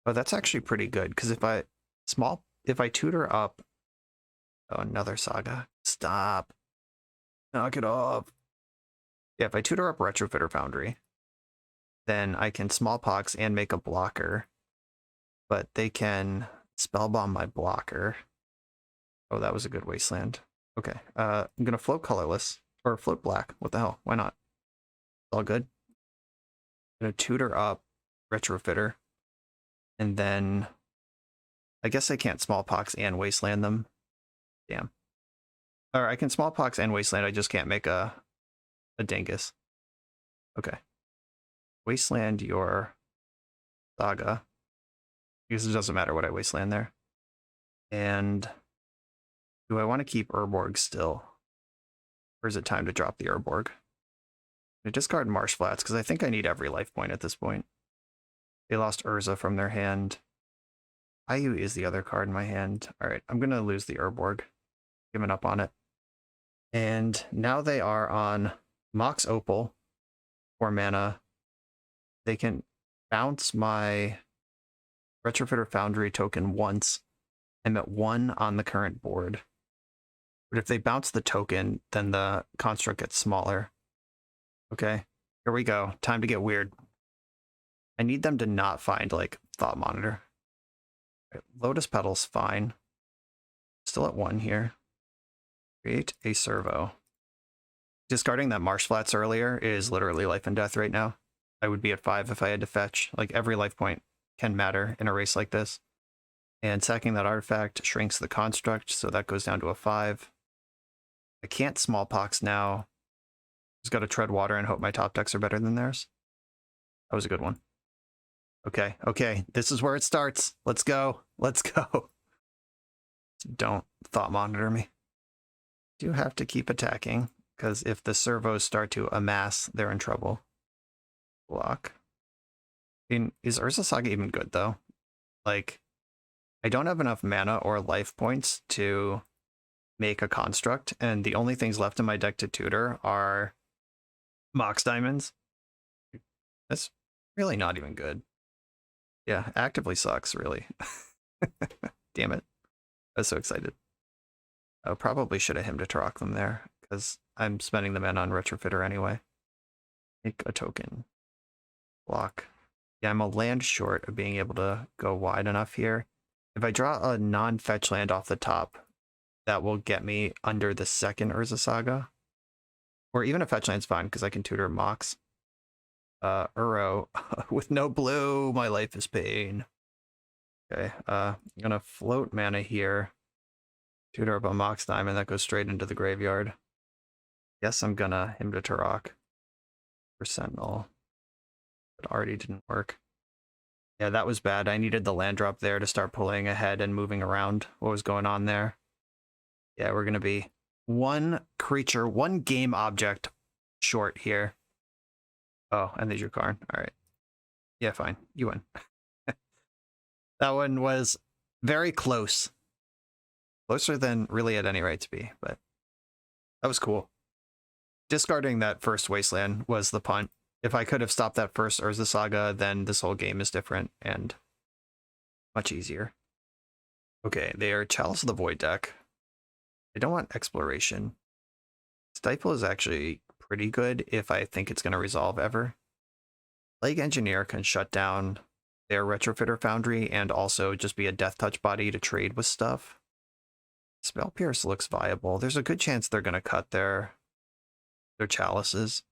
Oh, that's actually pretty good, because if I tutor up... Oh, another Saga. Stop. Knock it off. Yeah, if I tutor up Retrofitter Foundry, then I can Smallpox and make a blocker, but they can Spellbomb my blocker. Oh, that was a good Wasteland. Okay, I'm going to float colorless, or float black. What the hell? Why not? It's all good. I'm going to tutor up Retrofitter, and then I guess I can't Smallpox and Wasteland them. Damn. Or I can Smallpox and Wasteland, I just can't make a Dingus. Okay. Wasteland your Saga. Because it doesn't matter what I Wasteland there. And do I want to keep Urborg still? Or is it time to drop the Urborg? I discard Marsh Flats because I think I need every life point at this point. They lost Urza from their hand. Ayu is the other card in my hand. Alright, I'm going to lose the Urborg. Giving up on it. And now they are on Mox Opal, 4 mana. They can bounce my Retrofitter Foundry token once. I'm at 1 on the current board. But if they bounce the token, then the construct gets smaller. Okay, here we go. Time to get weird. I need them to not find, like, Thought Monitor. Right, Lotus Petal's fine. Still at 1 here. Create a servo. Discarding that Marsh Flats earlier is literally life and death right now. I would be at 5 if I had to fetch. Like, every life point can matter in a race like this. And sacking that artifact shrinks the construct, so that goes down to a 5. I can't Smallpox now. Just got to tread water and hope my top decks are better than theirs. That was a good one. Okay, okay, this is where it starts. Let's go. Let's go. Don't Thought Monitor me. Do have to keep attacking, because if the servos start to amass, they're in trouble. Block. Is Urza Saga even good, though? Like, I don't have enough mana or life points to make a construct, and the only things left in my deck to tutor are Mox Diamonds. That's really not even good. Yeah, actively sucks, really. Damn it. I was so excited. I probably should have Hymn to Turok them there, because I'm spending the mana on Retrofitter anyway. Make a token. Block. Yeah, I'm a land short of being able to go wide enough here. If I draw a non-fetch land off the top, that will get me under the second Urza Saga. Or even a fetch land's fine, because I can tutor Mox. Uro, with no blue, my life is pain. Okay, I'm gonna float mana here. Tutor up a Mox Diamond, that goes straight into the graveyard. Guess I'm gonna Hymn to Turok for Sentinel. But already didn't work. Yeah, that was bad. I needed the land drop there to start pulling ahead and moving around what was going on there. Yeah, we're gonna be 1 creature, one game object short here. Oh, and there's your Karn. All right. Yeah, fine. You win. That one was very close. Closer than really had any right to be, but that was cool. Discarding that first Wasteland was the punt. If I could have stopped that first Urza Saga, then this whole game is different and much easier. Okay, they are Chalice of the Void deck. I don't want Exploration. Stifle is actually pretty good if I think it's going to resolve ever. Plague Engineer can shut down their Retrofitter Foundry and also just be a Death Touch body to trade with stuff. Spell Pierce looks viable. There's a good chance they're going to cut their chalices.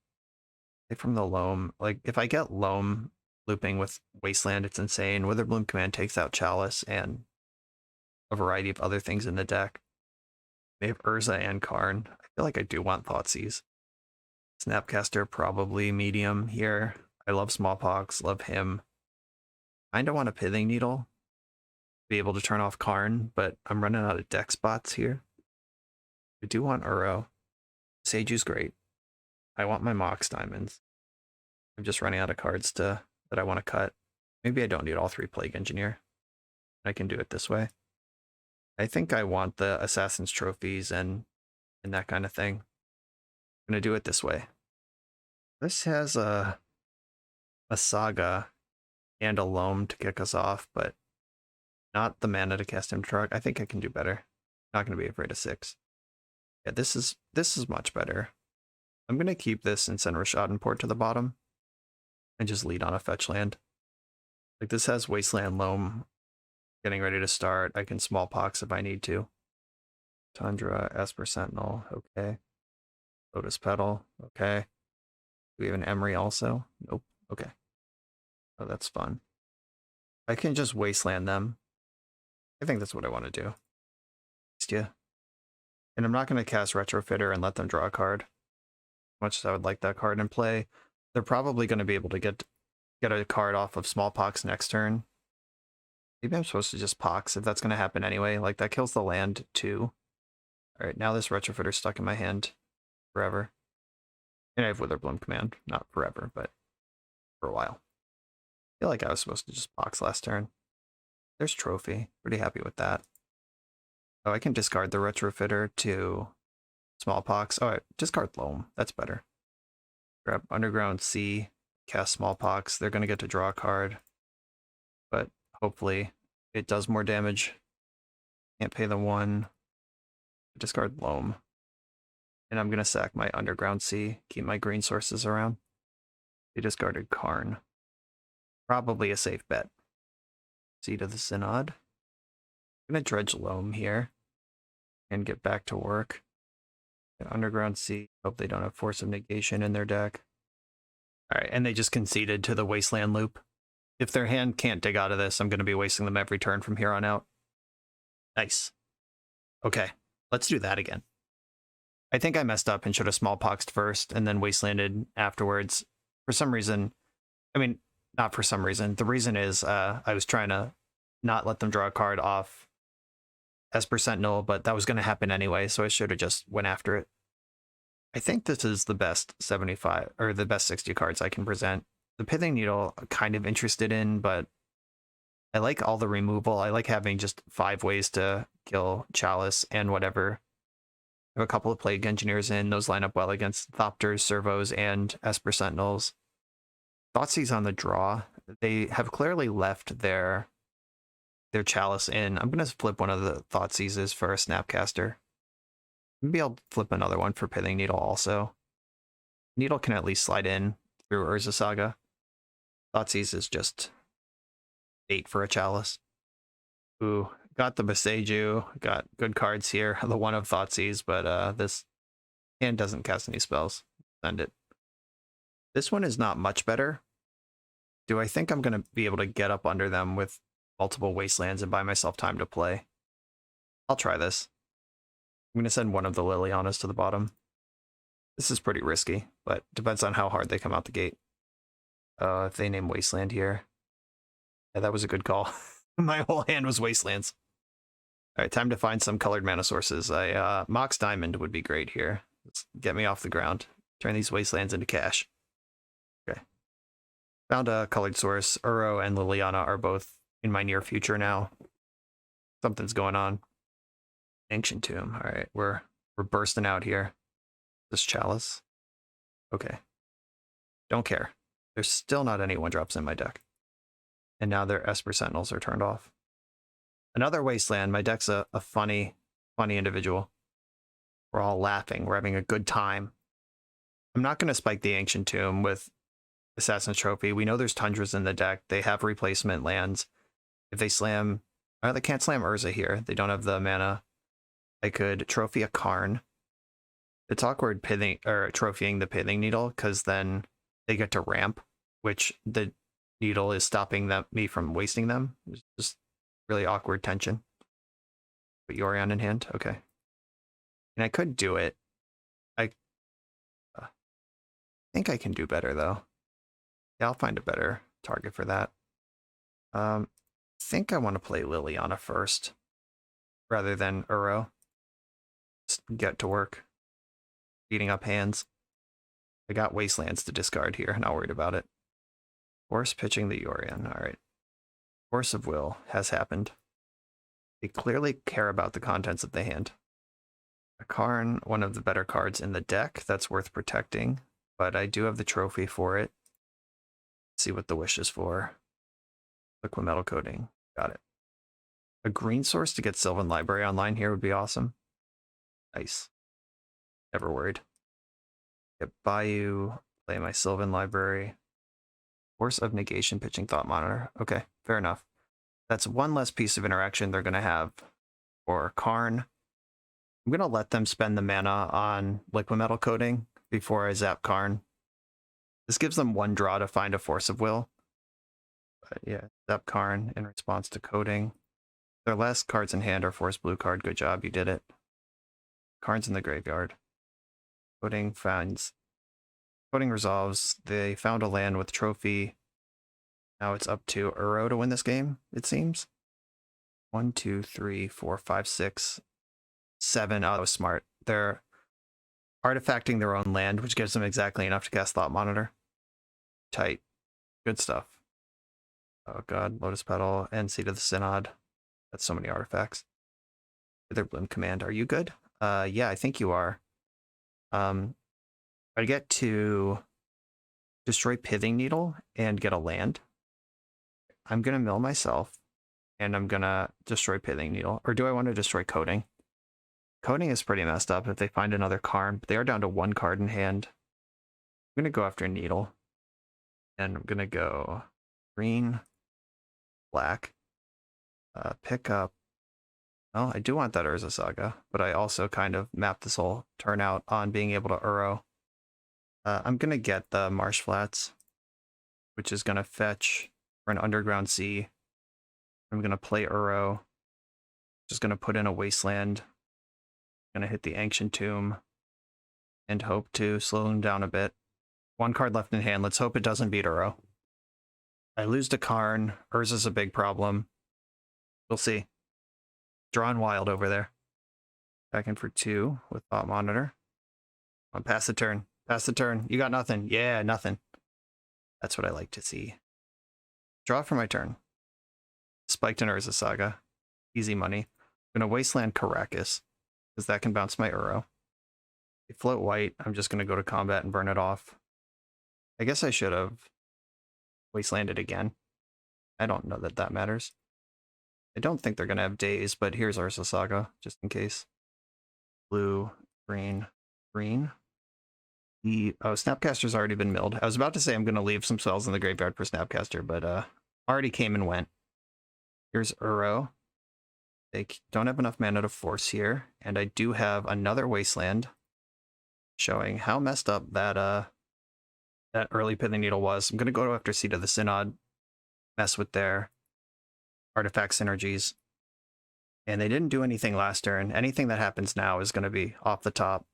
From the Loam, like if I get Loam looping with Wasteland, it's insane. Witherbloom Command takes out Chalice and a variety of other things in the deck. They have Urza and Karn. I feel like I do want Thoughtseize. Snapcaster, probably medium here. I love Smallpox, love him. Kinda want a Pithing Needle. Be able to turn off Karn, but I'm running out of deck spots here. I do want Uro. Seiju's great. I want my Mox Diamonds. I'm just running out of cards that I want to cut. Maybe I don't need all 3 Plague Engineer. I can do it this way. I think I want the Assassin's Trophies and that kind of thing. I'm going to do it this way. This has a Saga and a Loam to kick us off, but not the mana to cast him to truck. I think I can do better. Not going to be afraid of 6. Yeah, this is much better. I'm going to keep this and send Rashad and Port to the bottom and just lead on a fetch land. Like this has Wasteland Loam getting ready to start. I can Smallpox if I need to. Tundra, Esper Sentinel, okay. Lotus Petal, okay. Do we have an Emery also? Nope, okay. Oh, that's fun. I can just Wasteland them. I think that's what I want to do. Yeah. And I'm not going to cast Retrofitter and let them draw a card. Much as I would like that card in play, they're probably going to be able to get a card off of Smallpox next turn. Maybe I'm supposed to just Pox if that's going to happen anyway. Like, that kills the land too. Alright, now this Retrofitter's stuck in my hand forever. And I have Witherbloom Command. Not forever, but for a while. I feel like I was supposed to just Pox last turn. There's Trophy. Pretty happy with that. Oh, I can discard the Retrofitter to Smallpox. Oh, discard Loam. That's better. Grab Underground Sea, cast Smallpox. They're going to get to draw a card. But hopefully it does more damage. Can't pay the 1. Discard Loam. And I'm going to sack my Underground Sea. Keep my green sources around. They discarded Karn. Probably a safe bet. Seed of the Synod. I'm going to dredge Loam here. And get back to work. Underground Sea. Hope they don't have Force of Negation in their deck. Alright, and they just conceded to the Wasteland loop. If their hand can't dig out of this, I'm going to be wasting them every turn from here on out. Nice. Okay, let's do that again. I think I messed up and should have Smallpoxed first and then Wastelanded afterwards. For some reason, I mean, not for some reason. The reason is I was trying to not let them draw a card off Esper Sentinel, but that was going to happen anyway, so I should have just went after it. I think this is the best 75, or the best 60 cards I can present. The Pithing Needle, I'm kind of interested in, but I like all the removal. I like having just 5 ways to kill Chalice and whatever. I have a couple of Plague Engineers in. Those line up well against Thopters, Servos, and Esper Sentinels. Thoughtseize on the draw. They have clearly left their Chalice in. I'm going to flip one of the Thoughtseizes for a Snapcaster. Maybe I'll flip another one for Pithing Needle also. Needle can at least slide in through Urza Saga. Thoughtseize is just bait for a Chalice. Ooh, got the Boseiju. Got good cards here. The one of Thoughtseize, but this hand doesn't cast any spells. Send it. This one is not much better. Do I think I'm going to be able to get up under them with multiple Wastelands and buy myself time to play? I'll try this. I'm going to send one of the Lilianas to the bottom. This is pretty risky, but depends on how hard they come out the gate. If they name Wasteland here. Yeah, that was a good call. My whole hand was Wastelands. Alright, time to find some colored mana sources. Mox Diamond would be great here. Let's get me off the ground. Turn these wastelands into cash. Okay. Found a colored source. Uro and Liliana are both in my near future now. Something's going on. Ancient Tomb. All right, we're bursting out here. This chalice. Okay. Don't care. There's still not any 1-drops in my deck. And now their Esper Sentinels are turned off. Another wasteland. My deck's a funny individual. We're all laughing. We're having a good time. I'm not going to spike the Ancient Tomb with Assassin's Trophy. We know there's Tundras in the deck. They have replacement lands. If they slam... Oh, they can't slam Urza here. They don't have the mana. I could trophy a Karn. It's awkward trophying the Pithing Needle, because then they get to ramp, which the needle is stopping me from wasting them. It's just really awkward tension. Put Yorion in hand. Okay. And I could do it. I think I can do better, though. Yeah, I'll find a better target for that. I think I want to play Liliana first, rather than Uro. Just get to work. Beating up hands. I got Wastelands to discard here, not worried about it. Force pitching the Yorion, alright. Force of Will has happened. They clearly care about the contents of the hand. A Karn, one of the better cards in the deck, that's worth protecting, but I do have the trophy for it. Let's see what the wish is for. Liquid Metal Coating, got it. A green source to get Sylvan Library online here would be awesome. Nice. Never worried. Get Bayou, play my Sylvan Library. Force of Negation, pitching Thought Monitor. Okay, fair enough. That's one less piece of interaction they're going to have for Karn. I'm going to let them spend the mana on Liquid Metal Coating before I zap Karn. This gives them 1 draw to find a Force of Will. But yeah, zap Karn in response to Coating. Their last cards in hand are Force Blue card. Good job, you did it. Karn's in the graveyard. Coating finds. Coating resolves. They found a land with trophy. Now it's up to Uro to win this game, it seems. 1, 2, 3, 4, 5, 6, 7. Oh, that was smart. They're artifacting their own land, which gives them exactly enough to cast Thought Monitor. Tight. Good stuff. Oh god, Lotus Petal and Seed of the Synod. That's so many artifacts. Wither Bloom Command. Are you good? Yeah, I think you are. I get to destroy Pithing Needle and get a land. I'm going to mill myself, and I'm going to destroy Pithing Needle. Or do I want to destroy Coating? Coating is pretty messed up if they find another Karn, but they are down to 1 card in hand. I'm going to go after Needle. And I'm going to go green, black, pick up. Well, I do want that Urza Saga, but I also kind of mapped this whole turnout on being able to Uro. I'm going to get the Marsh Flats, which is going to fetch for an Underground Sea. I'm going to play Uro. Just going to put in a Wasteland. Going to hit the Ancient Tomb and hope to slow him down a bit. 1 card left in hand. Let's hope it doesn't beat Uro. I lose to Karn. Urza's a big problem. We'll see. Drawing wild over there. Back in for 2 with Thought Monitor. On, pass the turn. Pass the turn. You got nothing. Yeah, nothing. That's what I like to see. Draw for my turn. Spiked an Urza Saga. Easy money. I'm going to Wasteland Caracas, because that can bounce my Uro. They float white. I'm just going to go to combat and burn it off. I guess I should have Wastelanded again. I don't know that that matters. I don't think they're going to have days, but here's Urza Saga, just in case. Blue, green, green. Snapcaster's already been milled. I was about to say I'm going to leave some spells in the graveyard for Snapcaster, but already came and went. Here's Uro. They don't have enough mana to force here, and I do have another Wasteland showing how messed up that early Pithing Needle was. I'm going to go after Seed of the Synod, mess with their artifact synergies. And they didn't do anything last turn. Anything that happens now is going to be off the top.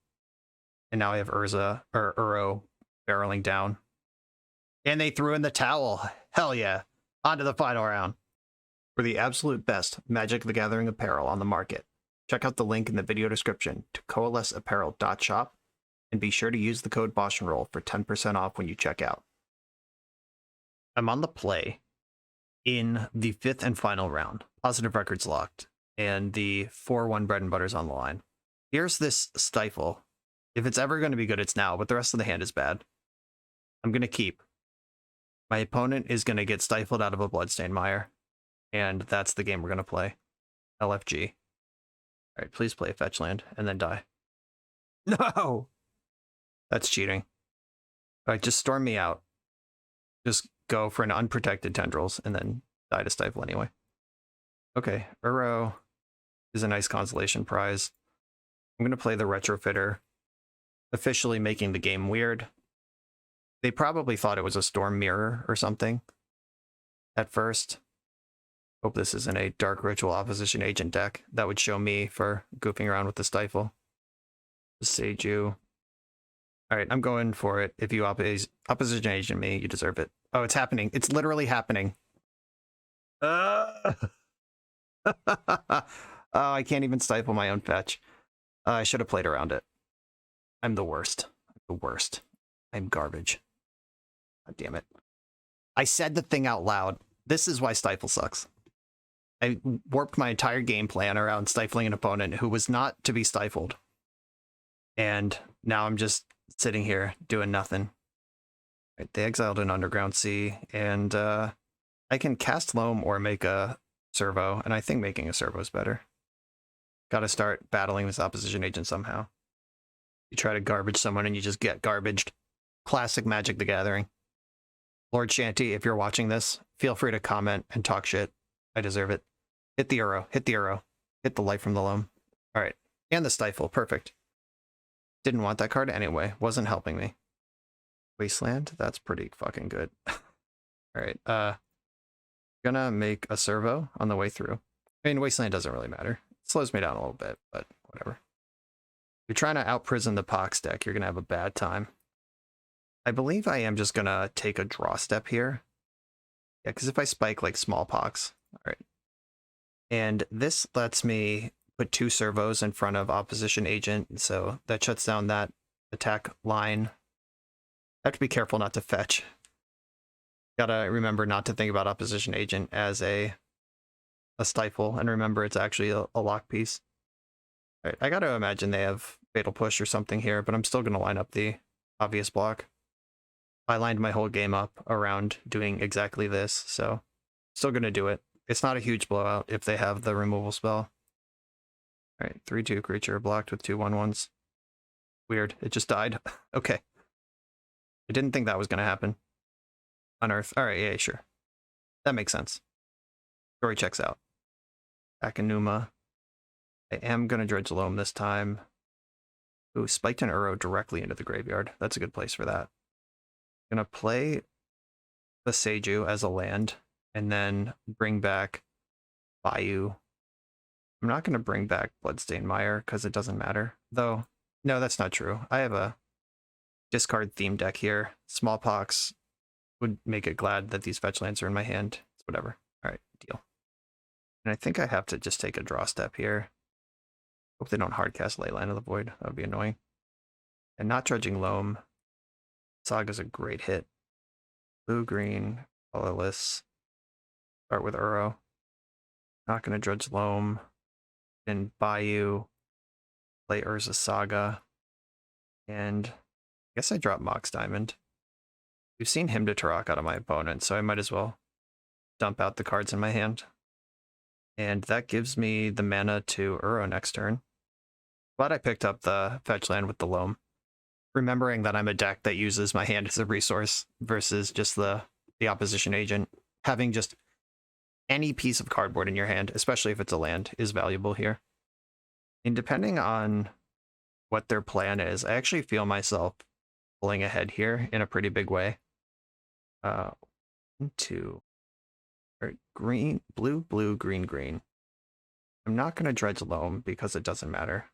And now I have Uro barreling down. And they threw in the towel. Hell yeah. On to the final round. For the absolute best Magic the Gathering apparel on the market, check out the link in the video description to coalesceapparel.shop and be sure to use the code BoshNRoll for 10% off when you check out. I'm on the play in the 5th and final round. Positive records locked, and the 4-1 bread and butter's on the line. Here's this Stifle. If it's ever going to be good, it's now, but the rest of the hand is bad. I'm going to keep. My opponent is going to get stifled out of a Bloodstained Mire, and that's the game we're going to play. LFG. All right, please play a fetch land and then die. No! That's cheating. All right, just storm me out. Just go for an unprotected Tendrils and then die to Stifle anyway. Okay, Uro is a nice consolation prize. I'm going to play the Retrofitter, officially making the game weird. They probably thought it was a Storm Mirror or something at first. Hope this isn't a Dark Ritual Opposition Agent deck. That would show me for goofing around with the Stifle. Sage you. All right, I'm going for it. If you opposition agent me, you deserve it. Oh, it's happening. It's literally happening. Oh, I can't even stifle my own fetch. I should have played around it. I'm the worst. I'm the worst. I'm garbage. God damn it. I said the thing out loud. This is why Stifle sucks. I warped my entire game plan around stifling an opponent who was not to be stifled. And now I'm just sitting here doing nothing. Right, they exiled an Underground Sea, and I can cast Loam or make a servo, and I think making a servo is better. Gotta start battling this opposition agent somehow. You try to garbage someone and you just get garbaged. Classic Magic the Gathering. Lord Shanty, if you're watching this, feel free to comment and talk shit. I deserve it. Hit the Uro. Hit the Uro. Hit the Light from the Loam. All right. And the Stifle. Perfect. Didn't want that card anyway. Wasn't helping me. Wasteland? That's pretty fucking good. All right. Gonna make a servo on the way through. I mean, Wasteland doesn't really matter. It slows me down a little bit, but whatever. You're trying to out-prison the Pox deck. You're gonna have a bad time. I believe I am just gonna take a draw step here. Yeah, because if I spike like Smallpox, all right. And this lets me put 2 servos in front of opposition agent, so that shuts down that attack line. I have to be careful not to fetch. Gotta remember not to think about opposition agent as a Stifle, and remember it's actually a lock piece. All right, I gotta imagine they have Fatal Push or something here, but I'm still gonna line up the obvious block. I lined my whole game up around doing exactly this, so still gonna do it. It's not a huge blowout if they have the removal spell. All right, 3/2 creature blocked with 2 1/1s. Weird, it just died. Okay. I didn't think that was gonna happen. Unearth. All right, yeah, sure. That makes sense. Story checks out. Akanuma. I am gonna Dredge Loam this time. Ooh, spiked an Uro directly into the graveyard. That's a good place for that. Gonna play the Seiju as a land, and then bring back Bayou. I'm not gonna bring back Bloodstained Mire because it doesn't matter. Though, no, that's not true. I have a discard theme deck here. Smallpox would make it glad that these fetch lands are in my hand. It's whatever. All right, deal. And I think I have to just take a draw step here. Hope they don't hardcast Leyline of the Void. That would be annoying. And not Dredging Loam. Saga's a great hit. Blue-green, colorless. Start with Uro. Not going to Dredge Loam. And Bayou. Play Urza Saga. And I guess I drop Mox Diamond. We've seen Hymn to Turok out of my opponent, so I might as well dump out the cards in my hand. And that gives me the mana to Uro next turn. Glad I picked up the fetch land with the Loam. Remembering that I'm a deck that uses my hand as a resource versus just the opposition agent. Having just any piece of cardboard in your hand, especially if it's a land, is valuable here. And depending on what their plan is, I actually feel myself pulling ahead here in a pretty big way. 2. Green, blue, blue, green, green. I'm not going to Dredge Loam because it doesn't matter.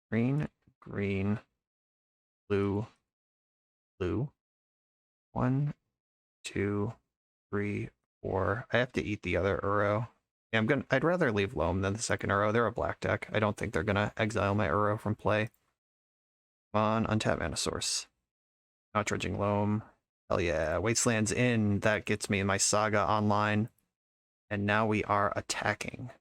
Green, green, blue, blue. 1, 2, 3, 4. I have to eat the other Uro. Yeah, I'd rather leave Loam than the second Uro. They're a black deck. I don't think they're gonna exile my Uro from play. Come on, untap mana source. Not dredging loam. Hell yeah. Wasteland's in. That gets me my Saga online. And now we are attacking.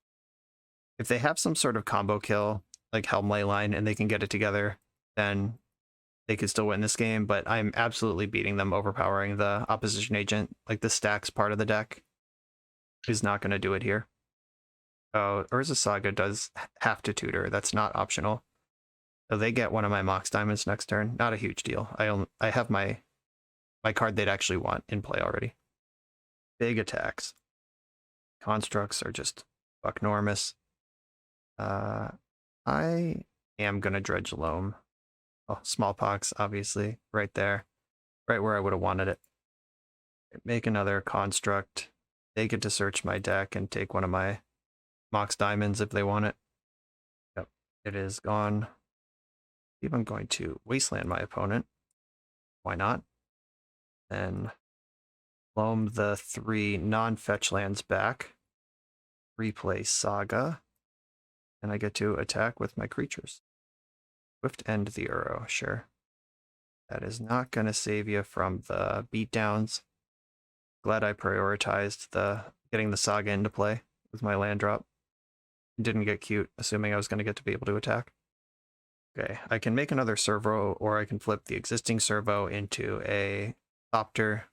If they have some sort of combo kill, like Helm Leyline, and they can get it together, then they could still win this game, but I'm absolutely beating them, overpowering the opposition agent. Like, the stacks part of the deck is not going to do it here. Oh, Urza Saga does have to tutor. That's not optional. So they get one of my Mox Diamonds next turn. Not a huge deal. I have my card they'd actually want in play already. Big attacks. Constructs are just fucknormous. I am going to dredge loam. Oh, Smallpox, obviously, right there. Right where I would have wanted it. Make another construct. They get to search my deck and take one of my Mox Diamonds if they want it. Yep, it is gone. I'm going to Wasteland my opponent. Why not? Then loam the 3 non-fetch lands back. Replay Saga. And I get to attack with my creatures. Swift End the Uro, sure. That is not going to save you from the beatdowns. Glad I prioritized getting the Saga into play with my land drop. Didn't get cute, assuming I was going to get to be able to attack. Okay, I can make another servo, or I can flip the existing servo into a Thopter.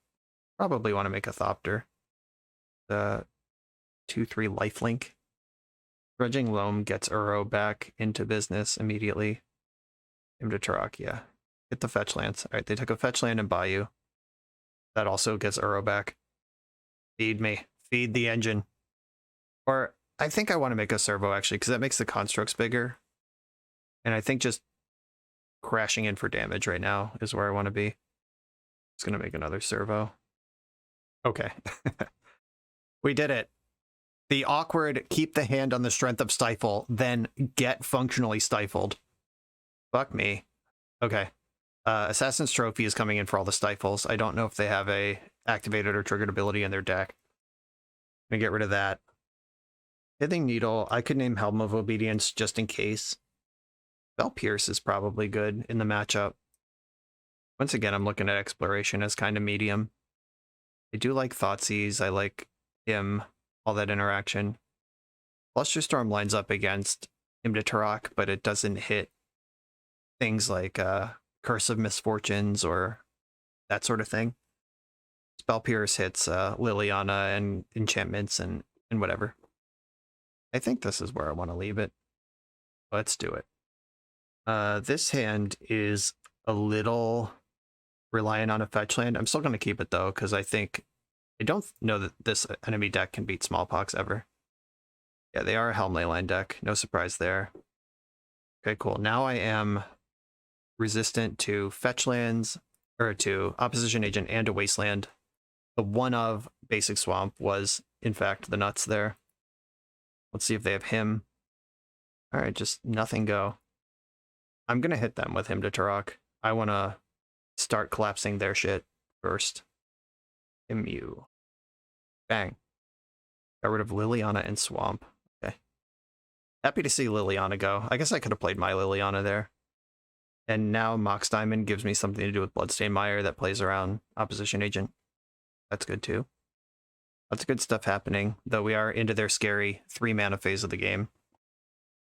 Probably want to make a Thopter. The 2/3 lifelink. Dredging Loam gets Uro back into business immediately. Into Turok, yeah. Get the fetch lands. Alright, they took a fetch land in Bayou. That also gets Uro back. Feed me. Feed the engine. Or, I think I want to make a servo, actually, because that makes the constructs bigger. And I think just crashing in for damage right now is where I want to be. Just going to make another servo. Okay. We did it. The awkward keep the hand on the strength of stifle, then get functionally stifled. Fuck me. Okay. Assassin's Trophy is coming in for all the stifles. I don't know if they have a activated or triggered ability in their deck. I'm gonna get rid of that. Pithing Needle, I could name Helm of Obedience just in case. Spell Pierce is probably good in the matchup. Once again, I'm looking at Exploration as kind of medium. I do like Thoughtseize. I like him, all that interaction. Flusterstorm lines up against Hymn to Turok, but it doesn't hit things like Curse of Misfortunes or that sort of thing. Spell Pierce hits Liliana and enchantments and whatever. I think this is where I want to leave it. Let's do it. This hand is a little reliant on a fetch land. I'm still going to keep it though, because I don't know that this enemy deck can beat Smallpox ever. Yeah, they are a Helm Leyline deck. No surprise there. Okay, cool. Now I am resistant to fetch lands, or to opposition agent and a wasteland. The one of basic swamp was, in fact, the nuts there. Let's see if they have him. All right, just nothing go. I'm going to hit them with Hymn to Turok. I want to start collapsing their shit first. Immune. Bang. Got rid of Liliana and Swamp. Okay. Happy to see Liliana go. I guess I could have played my Liliana there. And now Mox Diamond gives me something to do with Bloodstained Mire that plays around opposition agent. That's good too. Lots of good stuff happening, though we are into their scary 3-mana phase of the game.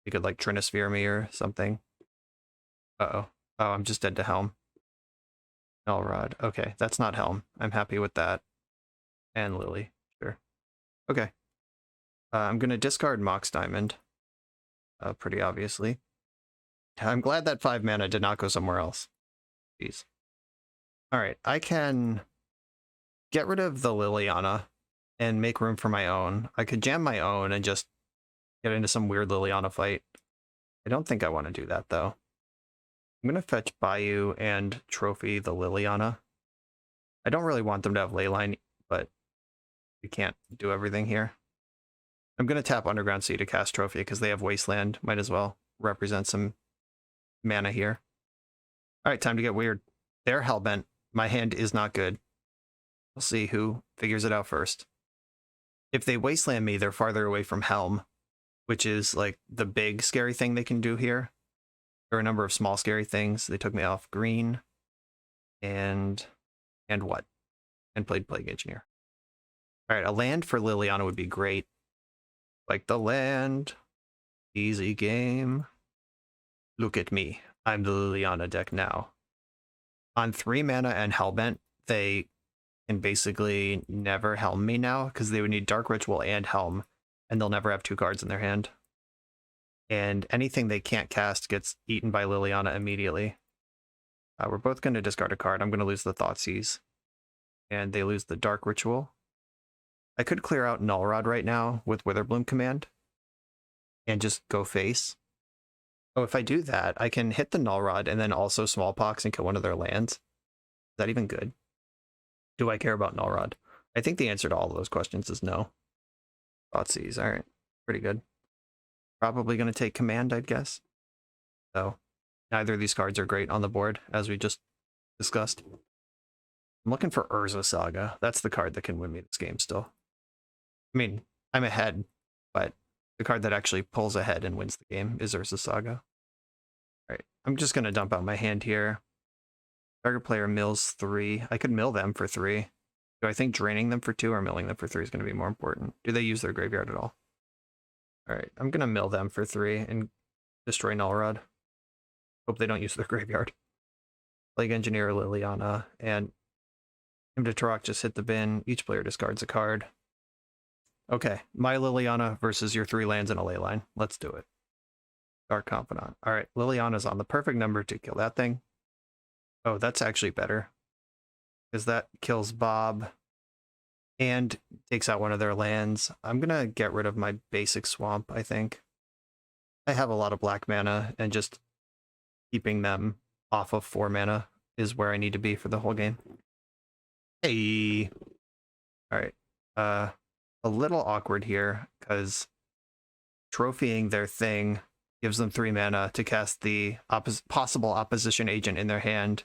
You could like Trinisphere me or something. Uh-oh. Oh, I'm just dead to Helm. Elrod. Okay, that's not Helm. I'm happy with that. And Lily. Sure. Okay. I'm going to discard Mox Diamond. Pretty obviously. I'm glad that 5 mana did not go somewhere else. Jeez. Alright, I can get rid of the Liliana and make room for my own. I could jam my own and just get into some weird Liliana fight. I don't think I want to do that, though. I'm going to fetch Bayou and trophy the Liliana. I don't really want them to have Leyline, but we can't do everything here. I'm going to tap Underground Sea to cast trophy because they have Wasteland. Might as well represent some mana here. Alright, time to get weird. They're Hellbent. My hand is not good. We'll see who figures it out first. If they Wasteland me, they're farther away from Helm, which is like the big scary thing they can do here. There were a number of small scary things. They took me off green. And what? And played Plague Engineer. All right, a land for Liliana would be great. Like the land. Easy game. Look at me. I'm the Liliana deck now. On 3 mana and Hellbent, they can basically never helm me now because they would need Dark Ritual and Helm, and they'll never have 2 cards in their hand. And anything they can't cast gets eaten by Liliana immediately. We're both going to discard a card. I'm going to lose the Thoughtseize. And they lose the Dark Ritual. I could clear out Null Rod right now with Witherbloom command and just go face. Oh, if I do that, I can hit the Null Rod and then also Smallpox and kill one of their lands. Is that even good? Do I care about Null Rod? I think the answer to all of those questions is no. Thoughtseize, all right. Pretty good. Probably going to take command, I'd guess. So neither of these cards are great on the board, as we just discussed. I'm looking for Urza Saga. That's the card that can win me this game still. I mean, I'm ahead, but the card that actually pulls ahead and wins the game is Urza Saga. All right, I'm just going to dump out my hand here. Target player mills 3. I could mill them for 3. Do I think draining them for 2 or milling them for 3 is going to be more important? Do they use their graveyard at all? All right, I'm going to mill them for 3 and destroy Null Rod. Hope they don't use their graveyard. Plague Engineer, Liliana, and Hymn to Turok just hit the bin. Each player discards a card. Okay, my Liliana versus your 3 lands in a ley line. Let's do it. Dark Confidant. All right, Liliana's on the perfect number to kill that thing. Oh, that's actually better. Because that kills Bob and takes out one of their lands. I'm going to get rid of my basic swamp, I think. I have a lot of black mana, and just keeping them off of 4 mana is where I need to be for the whole game. Hey! Alright. A little awkward here, because trophying their thing gives them 3 mana to cast the possible opposition agent in their hand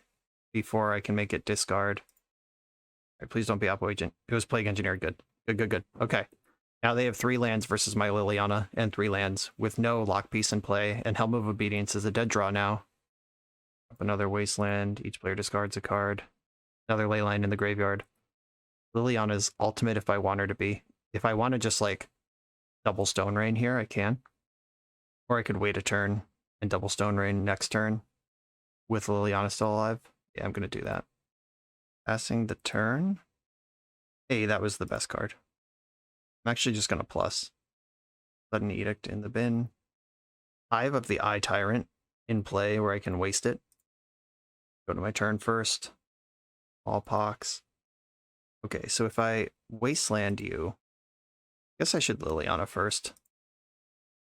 before I can make it discard. Right, please don't be Oppo Agent. It was Plague Engineer. Good. Good. Okay. Now they have 3 lands versus my Liliana, and 3 lands with no lock piece in play, and Helm of Obedience is a dead draw now. Up another Wasteland. Each player discards a card. Another leyline in the graveyard. Liliana's ultimate if I want her to be. If I want to just like double Stone Rain here, I can. Or I could wait a turn and double Stone Rain next turn with Liliana still alive. Yeah, I'm going to do that. Passing the turn. Hey, that was the best card. I'm actually just going to plus. Sudden Edict in the bin. Hive of the Eye Tyrant in play where I can waste it. Go to my turn first. Smallpox. Okay, so if I Wasteland you, I guess I should Liliana first.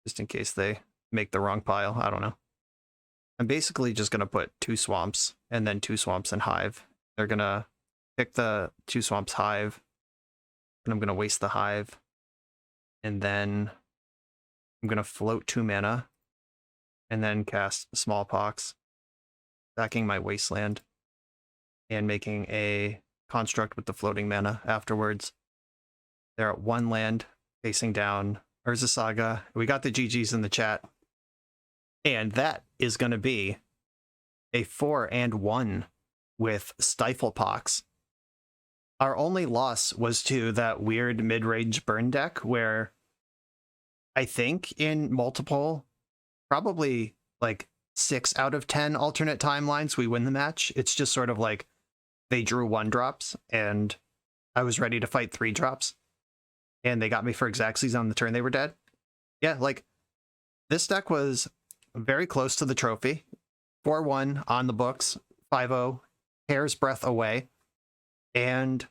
Just in case they make the wrong pile. I don't know. I'm basically just going to put 2 swamps and then 2 swamps and Hive. They're going to pick the 2 swamps Hive. And I'm going to waste the Hive. And then I'm going to float 2 mana. And then cast Smallpox. Sacking my Wasteland. And making a construct with the floating mana afterwards. They're at 1 land facing down Urza Saga. We got the GGs in the chat. And that is going to be a 4-1 with Stifle Pox. Our only loss was to that weird mid-range burn deck where I think in multiple, probably like 6 out of 10 alternate timelines, we win the match. It's just sort of like they drew 1-drops and I was ready to fight 3-drops. And they got me for Xaxes on the turn they were dead. Yeah, like this deck was very close to the trophy. 4-1 on the books, 5-0, hair's breadth away. And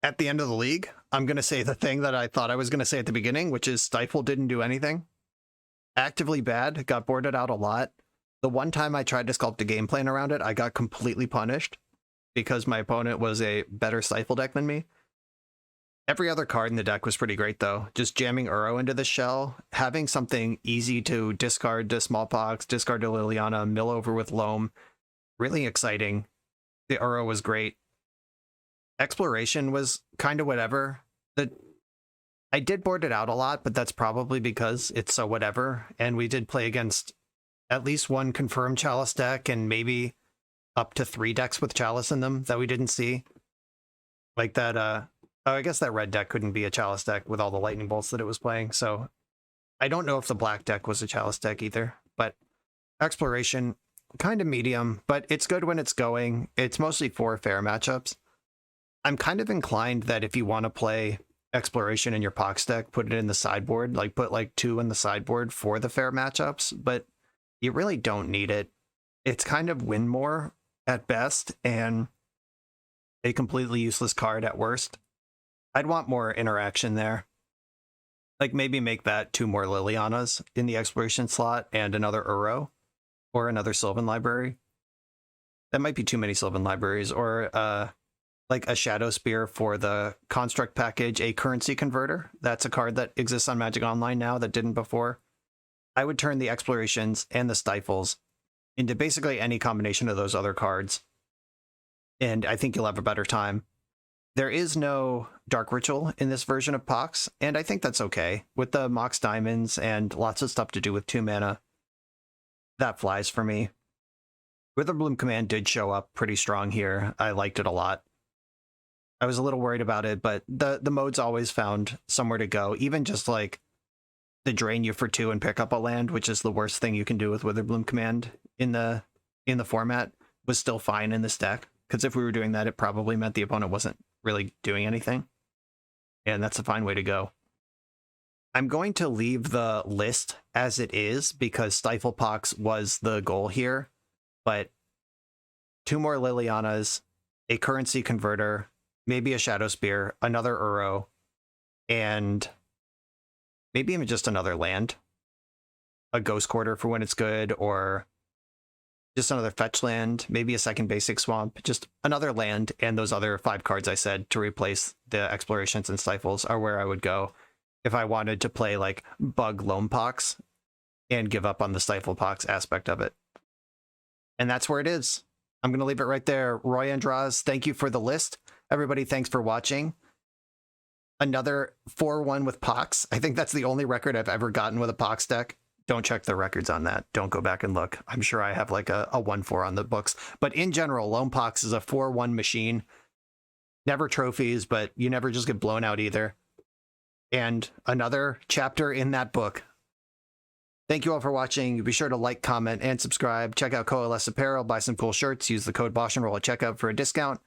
at the end of the league, I'm going to say the thing that I thought I was going to say at the beginning, which is Stifle didn't do anything. Actively bad, got boarded out a lot. The one time I tried to sculpt a game plan around it, I got completely punished because my opponent was a better Stifle deck than me. Every other card in the deck was pretty great, though. Just jamming Uro into the shell, having something easy to discard to Smallpox, discard to Liliana, mill over with Loam. Really exciting. The Uro was great. Exploration was kind of whatever. I did board it out a lot, but that's probably because it's so whatever. And we did play against at least one confirmed Chalice deck and maybe up to 3 decks with Chalice in them that we didn't see. Like that, oh, I guess that red deck couldn't be a Chalice deck with all the lightning bolts that it was playing, so I don't know if the black deck was a Chalice deck either, but Exploration, kind of medium, but it's good when it's going. It's mostly for fair matchups. I'm kind of inclined that if you want to play Exploration in your Pox deck, put it in the sideboard, like put like 2 in the sideboard for the fair matchups, but you really don't need it. It's kind of win more at best and a completely useless card at worst. I'd want more interaction there. Like maybe make that 2 more Lilianas in the Exploration slot and another Uro or another Sylvan Library. That might be too many Sylvan Libraries, or like a Shadow Spear for the Construct package, a Currency Converter. That's a card that exists on Magic Online now that didn't before. I would turn the Explorations and the Stifles into basically any combination of those other cards, and I think you'll have a better time. There is no Dark Ritual in this version of Pox, and I think that's okay. With the Mox Diamonds and lots of stuff to do with 2 mana, that flies for me. Witherbloom Command did show up pretty strong here. I liked it a lot. I was a little worried about it, but the mode's always found somewhere to go. Even just like the drain you for 2 and pick up a land, which is the worst thing you can do with Witherbloom Command in the format, was still fine in this deck. Because if we were doing that, it probably meant the opponent wasn't really doing anything. And that's a fine way to go. I'm going to leave the list as it is because Stifle Pox was the goal here. But 2 more Lilianas, a Currency Converter, maybe a Shadow Spear, another Uro, and maybe even just another land. A Ghost Quarter for when it's good, or just another fetch land, maybe a second basic swamp, just another land, and those other 5 cards I said to replace the Explorations and Stifles are where I would go if I wanted to play like BUG Loam Pox and give up on the Stifle Pox aspect of it. And that's where it is. I'm going to leave it right there. Roy Andraz, thank you for the list. Everybody, thanks for watching. Another 4-1 with Pox. I think that's the only record I've ever gotten with a Pox deck. Don't check the records on that. Don't go back and look. I'm sure I have like a 1-4 on the books. But in general, Loam Pox is a 4-1 machine. Never trophies, but you never just get blown out either. And another chapter in that book. Thank you all for watching. Be sure to like, comment, and subscribe. Check out Coalesce Apparel. Buy some cool shirts. Use the code BoshNRoll at checkout for a discount.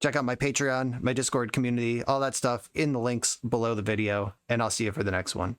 Check out my Patreon, my Discord community, all that stuff in the links below the video. And I'll see you for the next one.